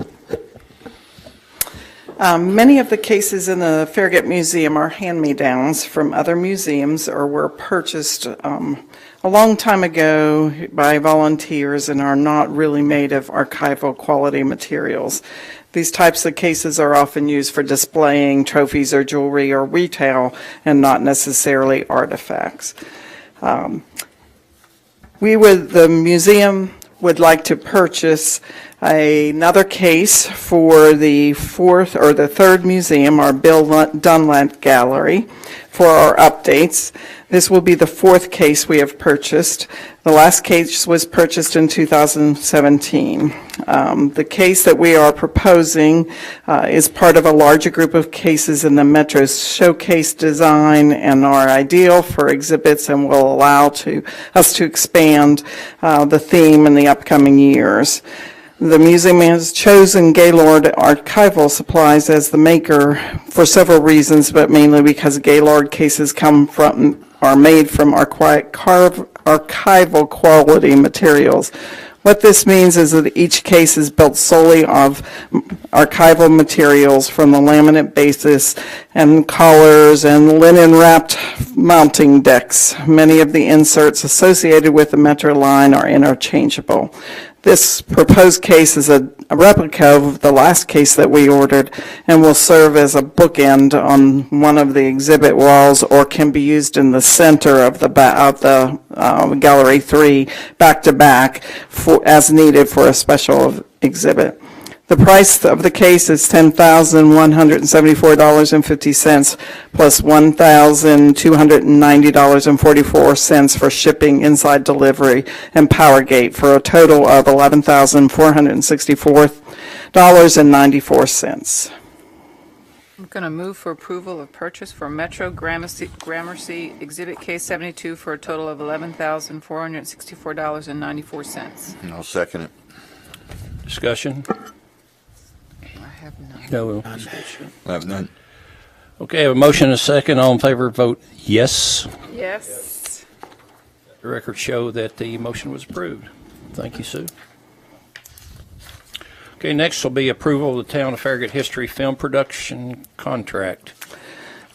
Many of the cases in the Farragut Museum are hand-me-downs from other museums or were purchased a long time ago by volunteers and are not really made of archival quality materials. These types of cases are often used for displaying trophies or jewelry or retail and not necessarily artifacts. The museum would like to purchase another case for the third museum, our Bill Dunlap Gallery, for our updates. This will be the 4th case we have purchased. The last case was purchased in 2017. The case that we are proposing is part of a larger group of cases in the Metro's showcase design and are ideal for exhibits and will allow us to expand the theme in the upcoming years. The museum has chosen Gaylord Archival Supplies as the maker for several reasons, but mainly because Gaylord cases are made from archival quality materials. What this means is that each case is built solely of archival materials from the laminate basis and collars and linen-wrapped mounting decks. Many of the inserts associated with the Metro line are interchangeable. This proposed case is a replica of the last case that we ordered and will serve as a bookend on one of the exhibit walls or can be used in the center of the Gallery 3 back-to-back as needed for a special exhibit. The price of the case is $10,174.50 plus $1,290.44 for shipping, inside delivery, and power gate for a total of $11,464.94. I'm going to move for approval of purchase for Metro Gramercy Exhibit Case 72 for a total of $11,464.94. I'll second it. Discussion? I have none. No. I have none. Okay, I have a motion and a second. All in favor, vote yes. Yes. The record show that the motion was approved. Thank you, Sue. Okay, next will be approval of the Town of Farragut History Film Production Contract.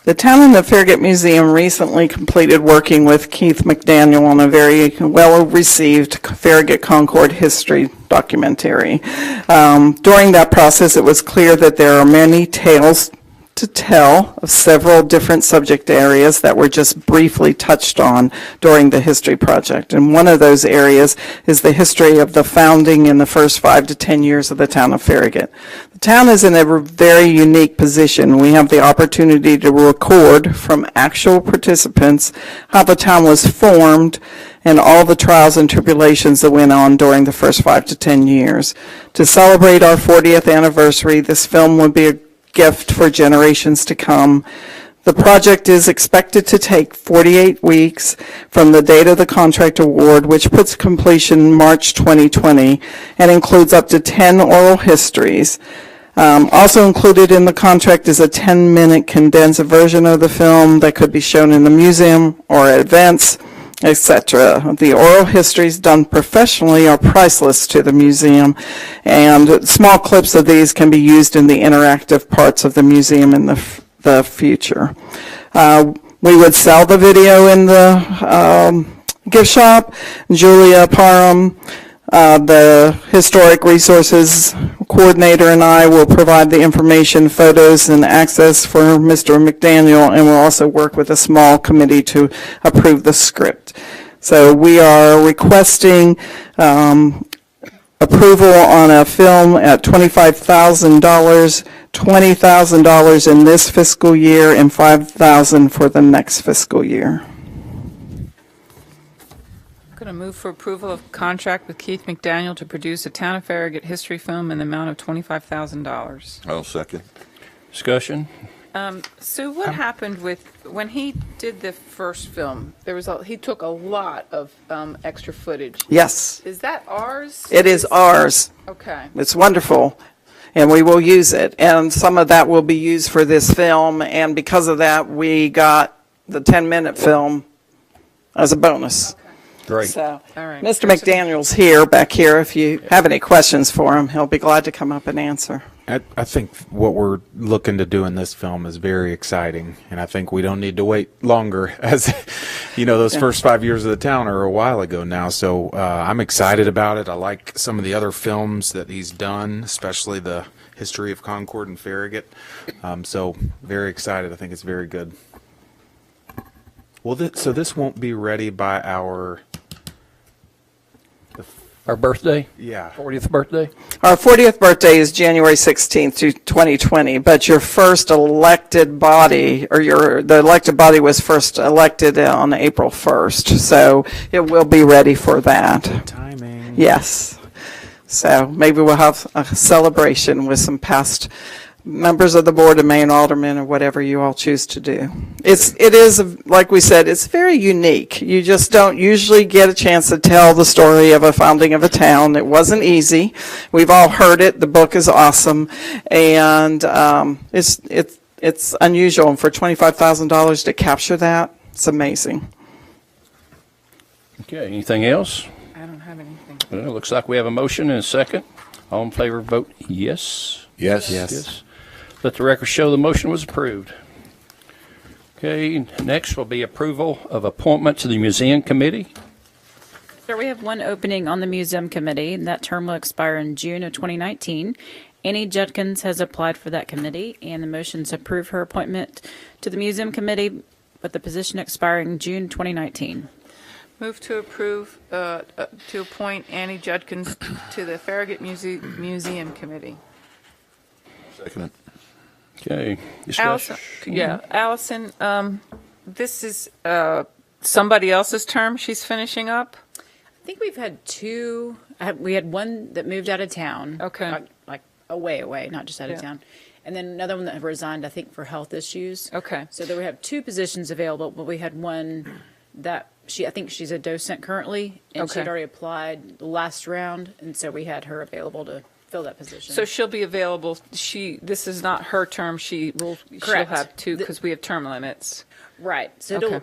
The town and the Farragut Museum recently completed working with Keith McDaniel on a very well-received Farragut Concord history documentary. During that process, it was clear that there are many tales to tell of several different subject areas that were just briefly touched on during the history project. And one of those areas is the history of the founding in the first 5 to 10 years of the town of Farragut. The town is in a very unique position. We have the opportunity to record from actual participants how the town was formed and all the trials and tribulations that went on during the first 5 to 10 years. To celebrate our 40th anniversary, this film would be a gift for generations to come. The project is expected to take 48 weeks from the date of the contract award, which puts completion March 2020, and includes up to 10 oral histories. Also included in the contract is a 10-minute condensed version of the film that could be shown in the museum or at events, etc. The oral histories done professionally are priceless to the museum, and small clips of these can be used in the interactive parts of the museum in the future. We would sell the video in the gift shop. Julia Parham, the Historic Resources Coordinator, and I will provide the information, photos, and access for Mr. McDaniel, and we'll also work with a small committee to approve the script. So we are requesting approval on a film at $25,000, $20,000 in this fiscal year, and $5,000 for the next fiscal year. Going to move for approval of contract with Keith McDaniel to produce a Town of Farragut history film in the amount of $25,000. I'll second. Discussion? Sue, what happened with, when he did the first film, he took a lot of extra footage. Yes, Is that ours? it is ours. Okay. It's wonderful, and we will use it. And some of that will be used for this film, and because of that, we got the 10-minute film as a bonus. Great. So, All right. Mr. McDaniel's here, back here. If you have any questions for him, he'll be glad to come up and answer. I think what we're looking to do in this film is very exciting, and I think we don't need to wait longer. As you know, those first 5 years of the town are a while ago now, so I'm excited about it. I like some of the other films that he's done, especially the history of Concord and Farragut. So very excited. I think it's very good. Well, so this won't be ready by our birthday? Yeah. 40th birthday? Our 40th birthday is January 16th, 2020, but your first elected body, or the elected body was first elected on April 1st, so it will be ready for that. Timing. Yes. So maybe we'll have a celebration with some past members of the board and mayor and aldermen, or whatever you all choose to do. It is, like we said, it's very unique. You just don't usually get a chance to tell the story of a founding of a town. It wasn't easy. We've all heard it. The book is awesome, and it's unusual. And for $25,000 to capture that, it's amazing. Okay, anything else? I don't have anything. Well, it looks like we have a motion and a second. All in favor, vote yes. Yes. Yes. Let the record show the motion was approved. Okay, next will be approval of appointment to the museum committee. Sir, we have one opening on the museum committee, and that term will expire in June of 2019. Annie Judkins has applied for that committee, and the motion's approve her appointment to the museum committee, with the position expiring June 2019. Move to approve, to appoint Annie Judkins to the Farragut Museum Committee. Second it. Okay. Allison, Allison, this is somebody else's term she's finishing up? I think we've had two. We had one that moved out of town. Okay. Like away, not just out of town. And then another one that resigned, I think, for health issues. Okay. So there we have two positions available, but we had one that I think she's a docent currently, and she'd already applied the last round, and so we had her available to fill that position. So she'll be available, this is not her term, she'll have two, because we have term limits. Right. So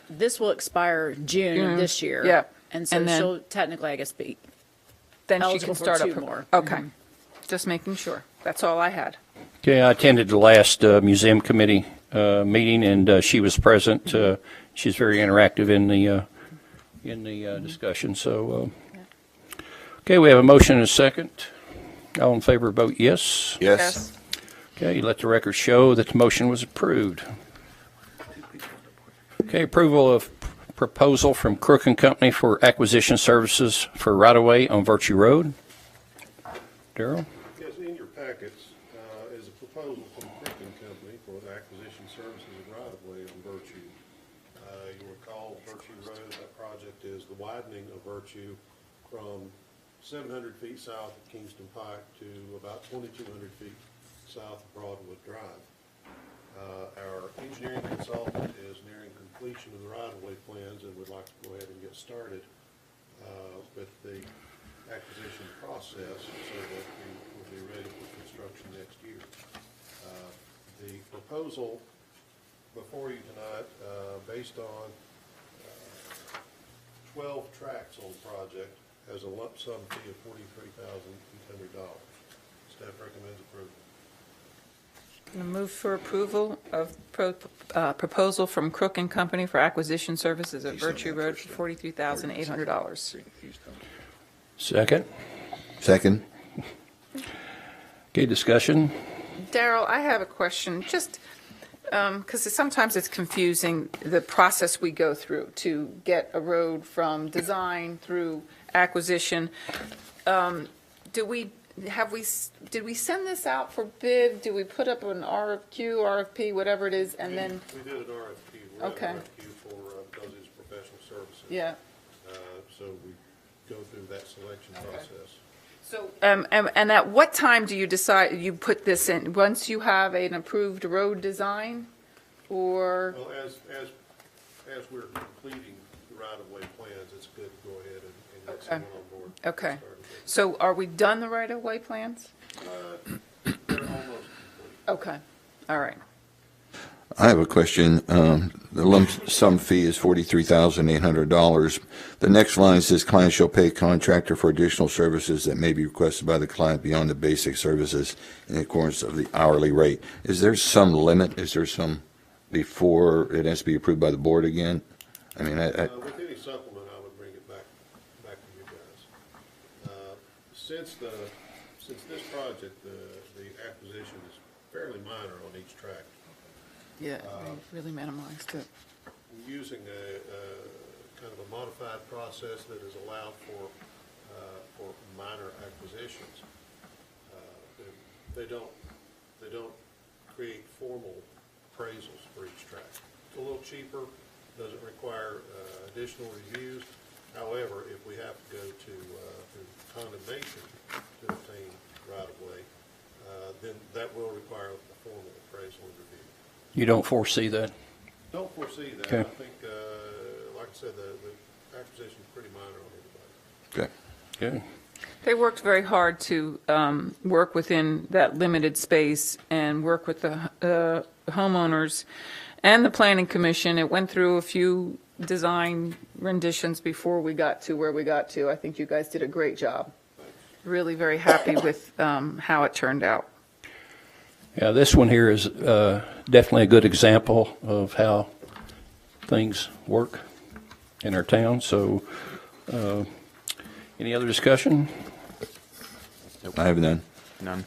this will expire June of this year. Yeah. And so she'll technically, I guess, be Then she eligible can start for up two more. Okay. Just making sure. That's all I had. Okay, I attended the last museum committee meeting, and she was present. She's very interactive in the discussion. So, okay, we have a motion and a second. All in favor, vote yes. Yes. Okay, let the record show that the motion was approved. Okay, approval of proposal from Crook and Company for acquisition services for right-of-way on Virtue Road. Darrell? Yes, in your packets is a proposal from Crook and Company for the acquisition services of right-of-way on Virtue. You'll recall Virtue Road, that project is the widening of Virtue from 700 feet south of Kingston Pike to about 2,200 feet south of Broadwood Drive. Our engineering consultant is nearing completion of the right-of-way plans and would like to go ahead and get started with the acquisition process so that we will be ready for construction next year. The proposal before you tonight, based on 12 tracks on the project, has a lump sum fee of $43,800. Staff recommends approval. I move for approval of proposal from Crook and Company for acquisition services at Virtue Road for $43,800. Second. Second. Okay, discussion. Darrell, I have a question, just because sometimes it's confusing, the process we go through to get a road from design through acquisition. Did we send this out for bid? Do we put up an RFQ, RFP, whatever it is, and then? We did an RFQ. Okay. RFQ for because it's professional services. Yeah. So we go through that selection process. So, and at what time do you decide, you put this in? Once you have an approved road design, or? Well, as we're completing the right-of-way plans, it's good to go ahead and get someone on board. Okay. So are we done the right-of-way plans? They're almost complete. Okay, all right. I have a question. The lump sum fee is $43,800. The next line says client shall pay contractor for additional services that may be requested by the client beyond the basic services in accordance of the hourly rate. Is there some limit? Is there some before it has to be approved by the board again? I mean, With any supplement, I would bring it back to you guys. Since this project, the acquisition is fairly minor on each track. Yeah, we really minimized it. Using a kind of a modified process that is allowed for minor acquisitions. They don't create formal appraisals for each track. It's a little cheaper, doesn't require additional reviews. However, if we have to go to condemnation to obtain right-of-way, then that will require a formal appraisal and review. You don't foresee that? Don't foresee that. Okay. I think, like I said, the acquisition is pretty minor on everybody. Okay. Good. They worked very hard to work within that limited space and work with the homeowners and the planning commission. It went through a few design renditions before we got to where we got to. I think you guys did a great job. Really very happy with how it turned out. Yeah, this one here is definitely a good example of how things work in our town. So, any other discussion? I have none. None.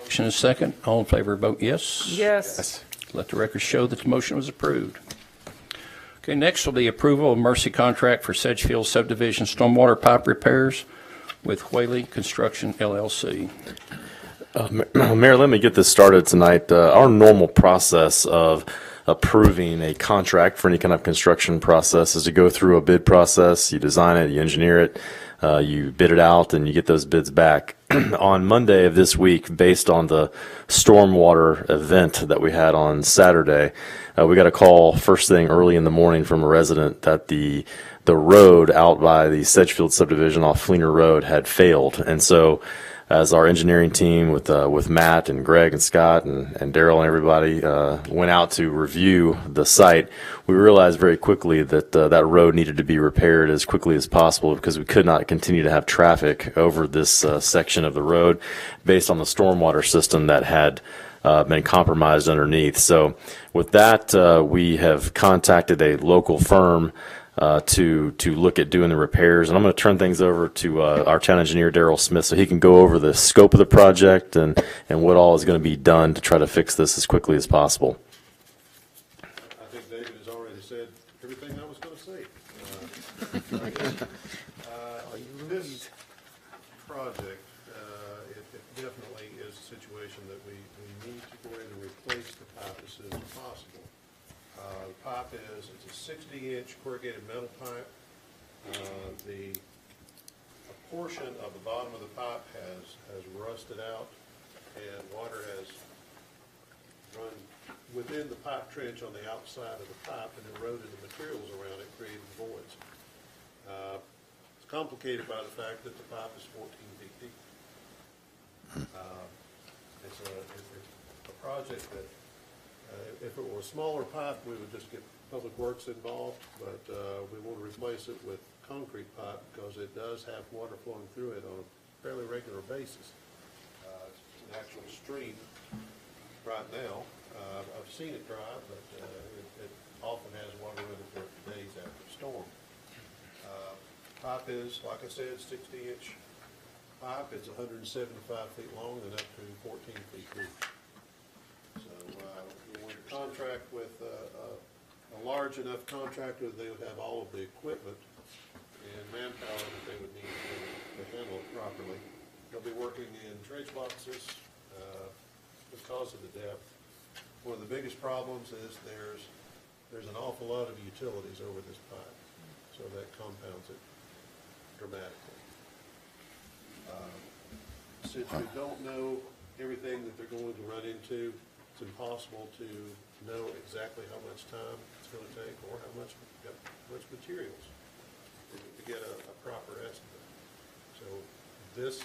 Motion is second. All in favor, vote yes. Yes. Let the record show that the motion was approved. Okay, next will be approval of Mercy contract for Sedgefield subdivision stormwater pipe repairs with Whaley Construction LLC. Mayor, let me get this started tonight. Our normal process of approving a contract for any kind of construction process is to go through a bid process. You design it, you engineer it, you bid it out, and you get those bids back. On Monday of this week, based on the stormwater event that we had on Saturday, we got a call first thing early in the morning from a resident that the road out by the Sedgefield subdivision off Fleener Road had failed. And so as our engineering team with Matt and Greg and Scott and Darrell and everybody went out to review the site, we realized very quickly that that road needed to be repaired as quickly as possible because we could not continue to have traffic over this section of the road based on the stormwater system that had been compromised underneath. So with that, we have contacted a local firm to look at doing the repairs. And I'm going to turn things over to our town engineer, Daryl Smith, so he can go over the scope of the project and what all is going to be done to try to fix this as quickly as possible. I think David has already said everything I was going to say. This project, it definitely is a situation that we need to go ahead and replace the pipe as soon as possible. The pipe it's a 60-inch corrugated metal pipe. A portion of the bottom of the pipe has rusted out, and water has run within the pipe trench on the outside of the pipe and eroded the materials around it, creating voids. It's complicated by the fact that the pipe is 14 feet deep. It's a project that, if it were a smaller pipe, we would just get Public Works involved, but we want to replace it with concrete pipe because it does have water flowing through it on a fairly regular basis. It's an actual stream right now. I've seen it dry, but it often has water in it for days after a storm. Pipe is, like I said, 60-inch pipe. It's 175 feet long and up to 14 feet deep. So when you contract with a large enough contractor, they would have all of the equipment and manpower that they would need to handle it properly. They'll be working in trench boxes because of the depth. One of the biggest problems is there's an awful lot of utilities over this pipe, so that compounds it dramatically. Since we don't know everything that they're going to run into, it's impossible to know exactly how much time it's going to take or how much materials to get a proper estimate. So this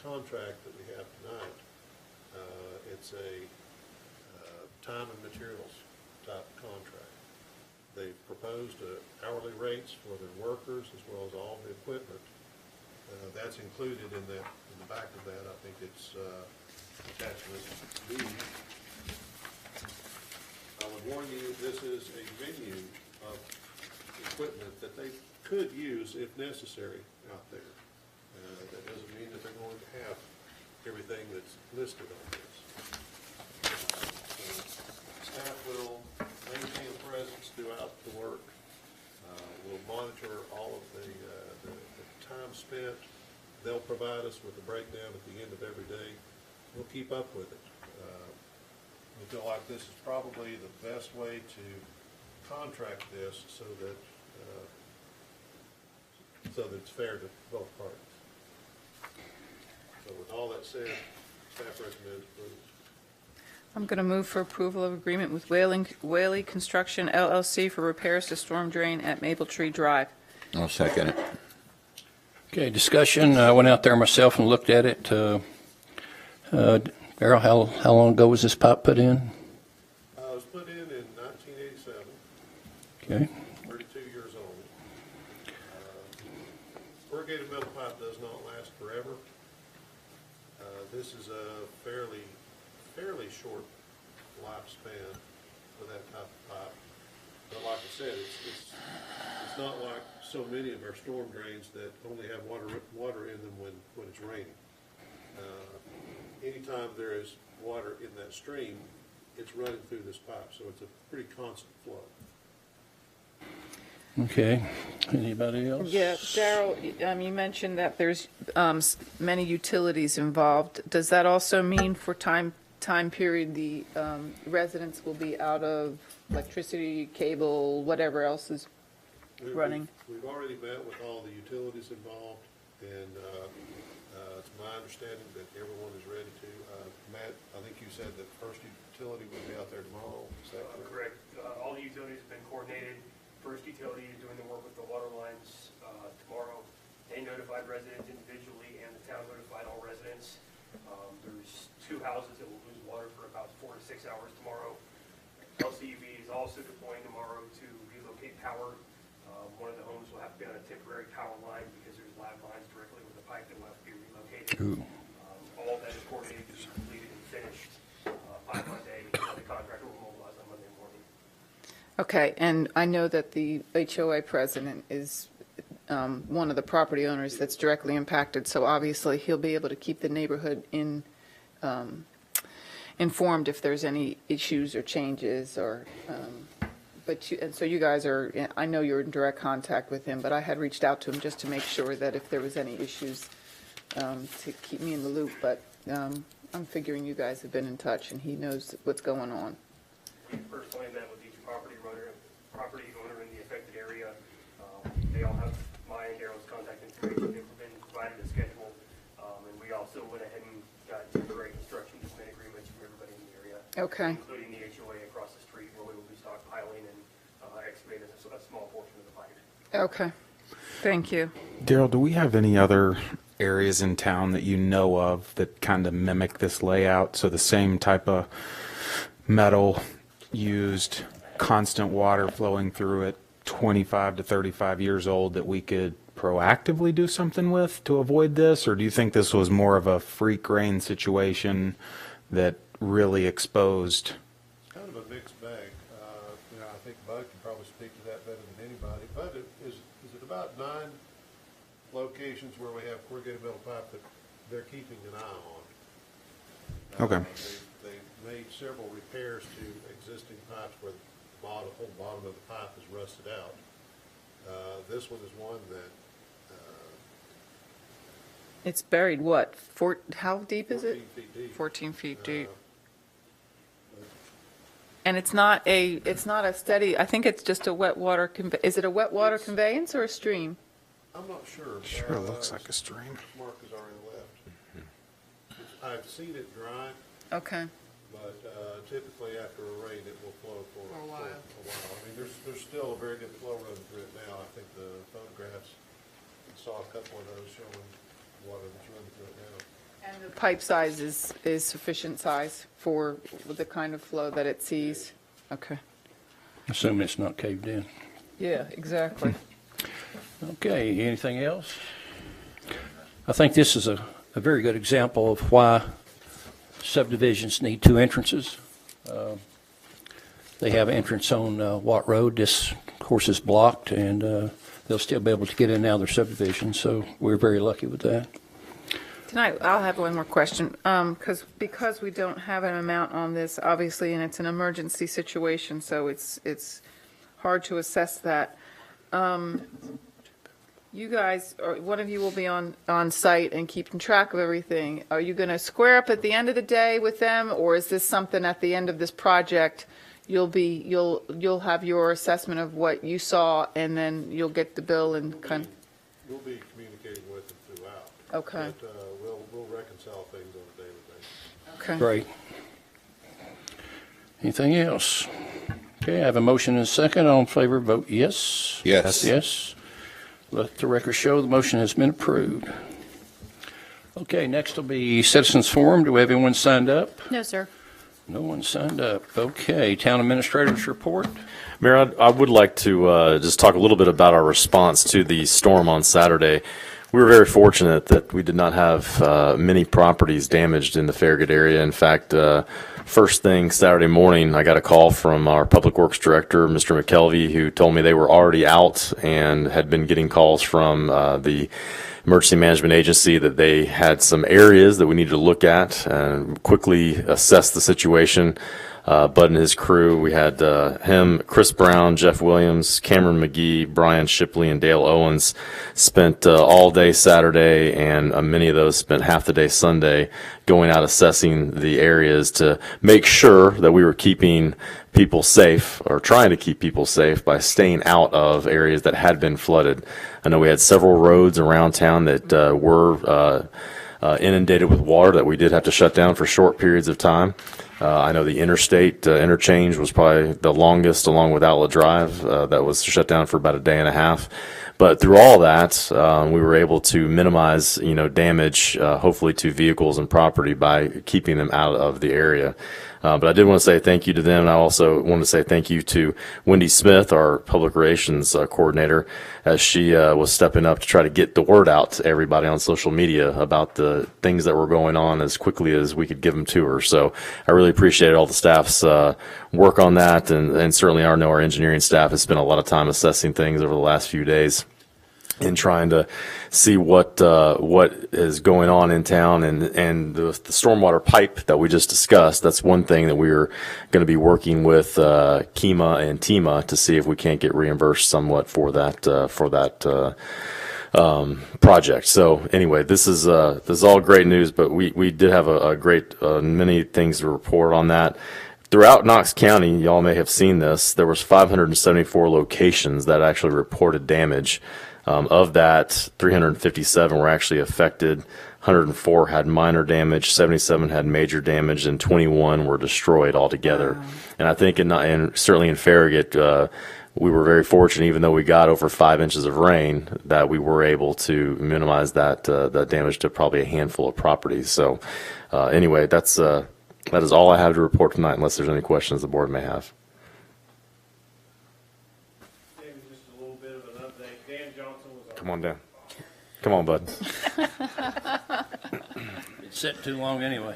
contract that we have tonight, it's a time and materials type contract. They've proposed hourly rates for their workers as well as all the equipment. That's included in the back of that. I think it's attachment B. I would warn you, this is a venue of equipment that they could use if necessary out there. That doesn't mean that they're going to have everything that's listed on this. Staff will maintain a presence throughout the work. We'll monitor all of the time spent. They'll provide us with a breakdown at the end of every day. We'll keep up with it. We feel like this is probably the best way to contract this so that it's fair to both parties. So with all that said, staff recommends approval. I'm going to move for approval of agreement with Whaley Construction LLC for repairs to storm drain at Maple Tree Drive. I'll second it. Okay, discussion. I went out there myself and looked at it. Darryl, how long ago was this pipe put in? It was put in 1987. Okay. 32 years old. Corrugated metal pipe does not last forever. This is a fairly short lifespan for that type of pipe. But like I said, it's not like so many of our storm drains that only have water in them when it's raining. Anytime there is water in that stream, it's running through this pipe, so it's a pretty constant flow. Okay. Anybody else? Yeah, Darryl, you mentioned that there's many utilities involved. Does that also mean for time period the residents will be out of electricity, cable, whatever else is running? We've already met with all the utilities involved, and it's my understanding that everyone is ready to. Matt, I think you said that First Utility will be out there tomorrow. Is that correct? Correct. All the utilities have been coordinated. First Utility is doing the work with the water lines tomorrow. They notified residents individually, and the town notified all residents. There's 2 houses that will lose water for about 4 to 6 hours tomorrow. LCUV is also deploying tomorrow to relocate power. One of the homes will have to be on a temporary power line because there's live lines directly with the pipe that will have to be relocated. All that is coordinated to be completed and finished by Monday. The contractor will mobilize on Monday morning. Okay, and I know that the HOA president is one of the property owners that's directly impacted, so obviously he'll be able to keep the neighborhood informed if there's any issues or changes or, and so you guys are, I know you're in direct contact with him, but I had reached out to him just to make sure that if there was any issues, to keep me in the loop, but I'm figuring you guys have been in touch and he knows what's going on. We personally met with each property owner in the affected area. They all have my and Daryl's contact information. They've been provided a schedule, and we also went ahead and got temporary construction easement agreements from everybody in the area. Okay. Including the HOA across the street where we will be stockpiling and excavating a small portion of the pipe. Okay, thank you. Daryl, do we have any other areas in town that you know of that kind of mimic this layout? So the same type of metal used, constant water flowing through it, 25 to 35 years old, that we could proactively do something with to avoid this? Or do you think this was more of a freak rain situation that really exposed? Kind of a mixed bag. I think Bud can probably speak to that better than anybody. Bud, is it about 9 locations where we have corrugated metal pipe that they're keeping an eye on? Okay. They made several repairs to existing pipes where the whole bottom of the pipe is rusted out. This one is one that It's buried what? How deep is it? 14 feet deep. 14 feet deep. And it's not a steady, I think it's just a wet water, is it a wet water conveyance or a stream? I'm not sure. Sure looks like a stream. Mark has already left. I've seen it dry, Okay. but typically after a rain, it will flow for a while. I mean, there's still a very good flow running through it now. I think the photographs, I saw a couple of those showing water that's running through it now. And the pipe size is sufficient size for the kind of flow that it sees? Okay. Assume it's not caved in. Yeah, exactly. Okay, anything else? I think this is a very good example of why subdivisions need 2 entrances. They have entrance on Watt Road. This, of course, is blocked, and they'll still be able to get in and out of their subdivision, so we're very lucky with that. Tonight, I'll have one more question, because we don't have an amount on this, obviously, and it's an emergency situation, so it's hard to assess that. You guys, or one of you will be on site and keeping track of everything. Are you going to square up at the end of the day with them, or is this something at the end of this project you'll have your assessment of what you saw, and then you'll get the bill and kind of? We'll be communicating with them throughout. Okay. But we'll reconcile things on a daily basis. Okay. Great. Anything else? Okay, I have a motion and a second. All in favor, vote yes. Yes. Yes. Let the record show the motion has been approved. Okay, next will be citizens forum. Do we have anyone signed up? No, sir. No one signed up. Okay, town administrator's report. Mayor, I would like to just talk a little bit about our response to the storm on Saturday. We were very fortunate that we did not have many properties damaged in the Farragut area. In fact, first thing Saturday morning, I got a call from our Public Works Director, Mr. McKelvey, who told me they were already out and had been getting calls from the Emergency Management Agency that they had some areas that we needed to look at and quickly assess the situation. Bud and his crew, we had him, Chris Brown, Jeff Williams, Cameron McGee, Brian Shipley, and Dale Owens spent all day Saturday, and many of those spent half the day Sunday going out assessing the areas to make sure that we were keeping people safe, or trying to keep people safe by staying out of areas that had been flooded. I know we had several roads around town that were inundated with water that we did have to shut down for short periods of time. I know the interstate interchange was probably the longest, along with Outlet Drive, that was shut down for about a day and a half. But through all that, we were able to minimize, damage, hopefully to vehicles and property by keeping them out of the area. But I did want to say thank you to them, and I also want to say thank you to Wendy Smith, our public relations coordinator, as she was stepping up to try to get the word out to everybody on social media about the things that were going on as quickly as we could give them to her. So I really appreciate all the staff's work on that, and certainly I know our engineering staff has spent a lot of time assessing things over the last few days and trying to see what is going on in town, and the stormwater pipe that we just discussed. That's one thing that we're going to be working with KEMA and TEMA to see if we can't get reimbursed somewhat for that project. So anyway, this is all great news, but we did have a great many things to report on that. Throughout Knox County, y'all may have seen this, there was 574 locations that actually reported damage. Of that, 357 were actually affected, 104 had minor damage, 77 had major damage, and 21 were destroyed altogether. Wow. And I think, and certainly in Farragut, we were very fortunate, even though we got over 5 inches of rain, that we were able to minimize that damage to probably a handful of properties. So anyway, that is all I have to report tonight, unless there's any questions the board may have. Come on down. Come on, bud. It's sitting too long anyway.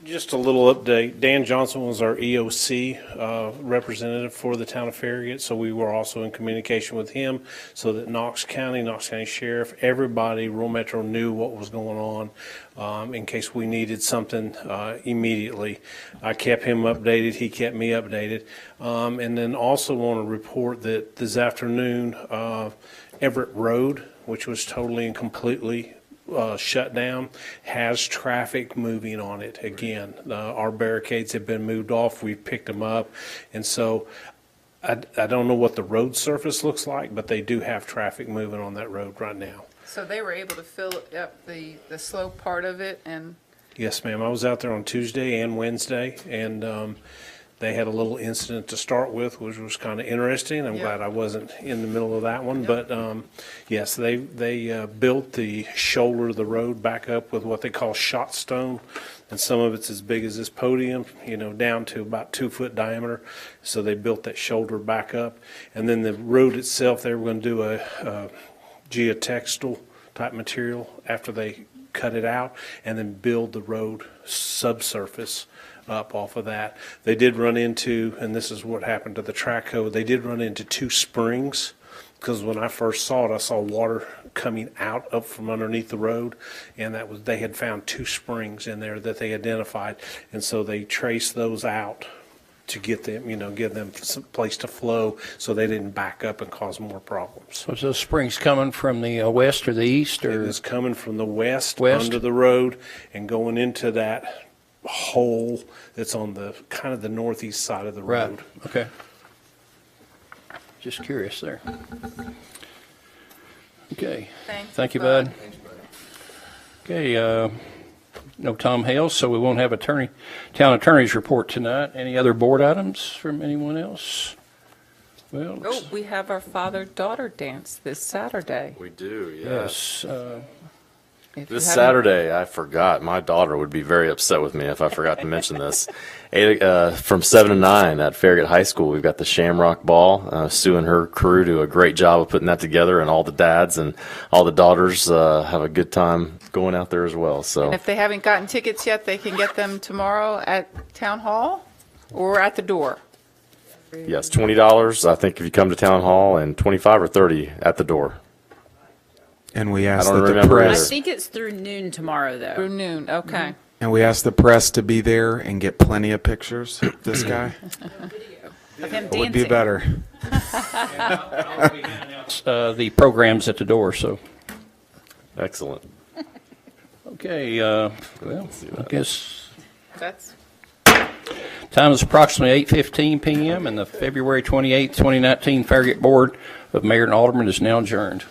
Just a little update. Dan Johnson was our EOC representative for the town of Farragut, so we were also in communication with him so that Knox County Sheriff, everybody, Rural Metro knew what was going on in case we needed something immediately. I kept him updated. He kept me updated. And then also want to report that this afternoon, Everett Road, which was totally and completely shut down, has traffic moving on it again. Our barricades have been moved off. We've picked them up. And so I don't know what the road surface looks like, but they do have traffic moving on that road right now. So they were able to fill up the slope part of it and... Yes, ma'am. I was out there on Tuesday and Wednesday, and they had a little incident to start with, which was kind of interesting. I'm glad I wasn't in the middle of that one. But yes, they built the shoulder of the road back up with what they call shot stone, and some of it's as big as this podium, down to about 2 foot diameter. So they built that shoulder back up, and then the road itself, they were going to do a geotextile type material after they cut it out, and then build the road subsurface up off of that. They did run into, and this is what happened to the track code, they did run into 2 springs, because when I first saw it, I saw water coming out up from underneath the road, and they had found 2 springs in there that they identified, and so they traced those out to get them, give them some place to flow so they didn't back up and cause more problems. So is those springs coming from the west or the east? Or? It is coming from the west under the road and going into that hole that's on the kind of the northeast side of the road. Right. Okay. Just curious there. Okay. Thank you, bud. Thanks, bud. Okay. No Tom Hales, so we won't have town attorney's report tonight. Any other board items from anyone else? Well, we have our father-daughter dance this Saturday. We do, yes. Yes. Saturday, I forgot. My daughter would be very upset with me if I forgot to mention this. From 7 to 9 at Farragut High School, we've got the Shamrock Ball. Sue and her crew do a great job of putting that together, and all the dads and all the daughters have a good time going out there as well. So, and if they haven't gotten tickets yet, they can get them tomorrow at Town Hall or at the door. Yes, $20, I think, if you come to Town Hall, and $25 or $30 at the door. And we asked I don't that the remember press. I think it's through noon tomorrow, though. Through noon, okay. And we asked the press to be there and get plenty of pictures of this guy. Of him It would be dancing. better. The program's at the door, so. Excellent. Okay, well, I guess That's time is approximately 8:15 p.m. and the February 28th, 2019 Farragut Board of Mayor and Aldermen is now adjourned.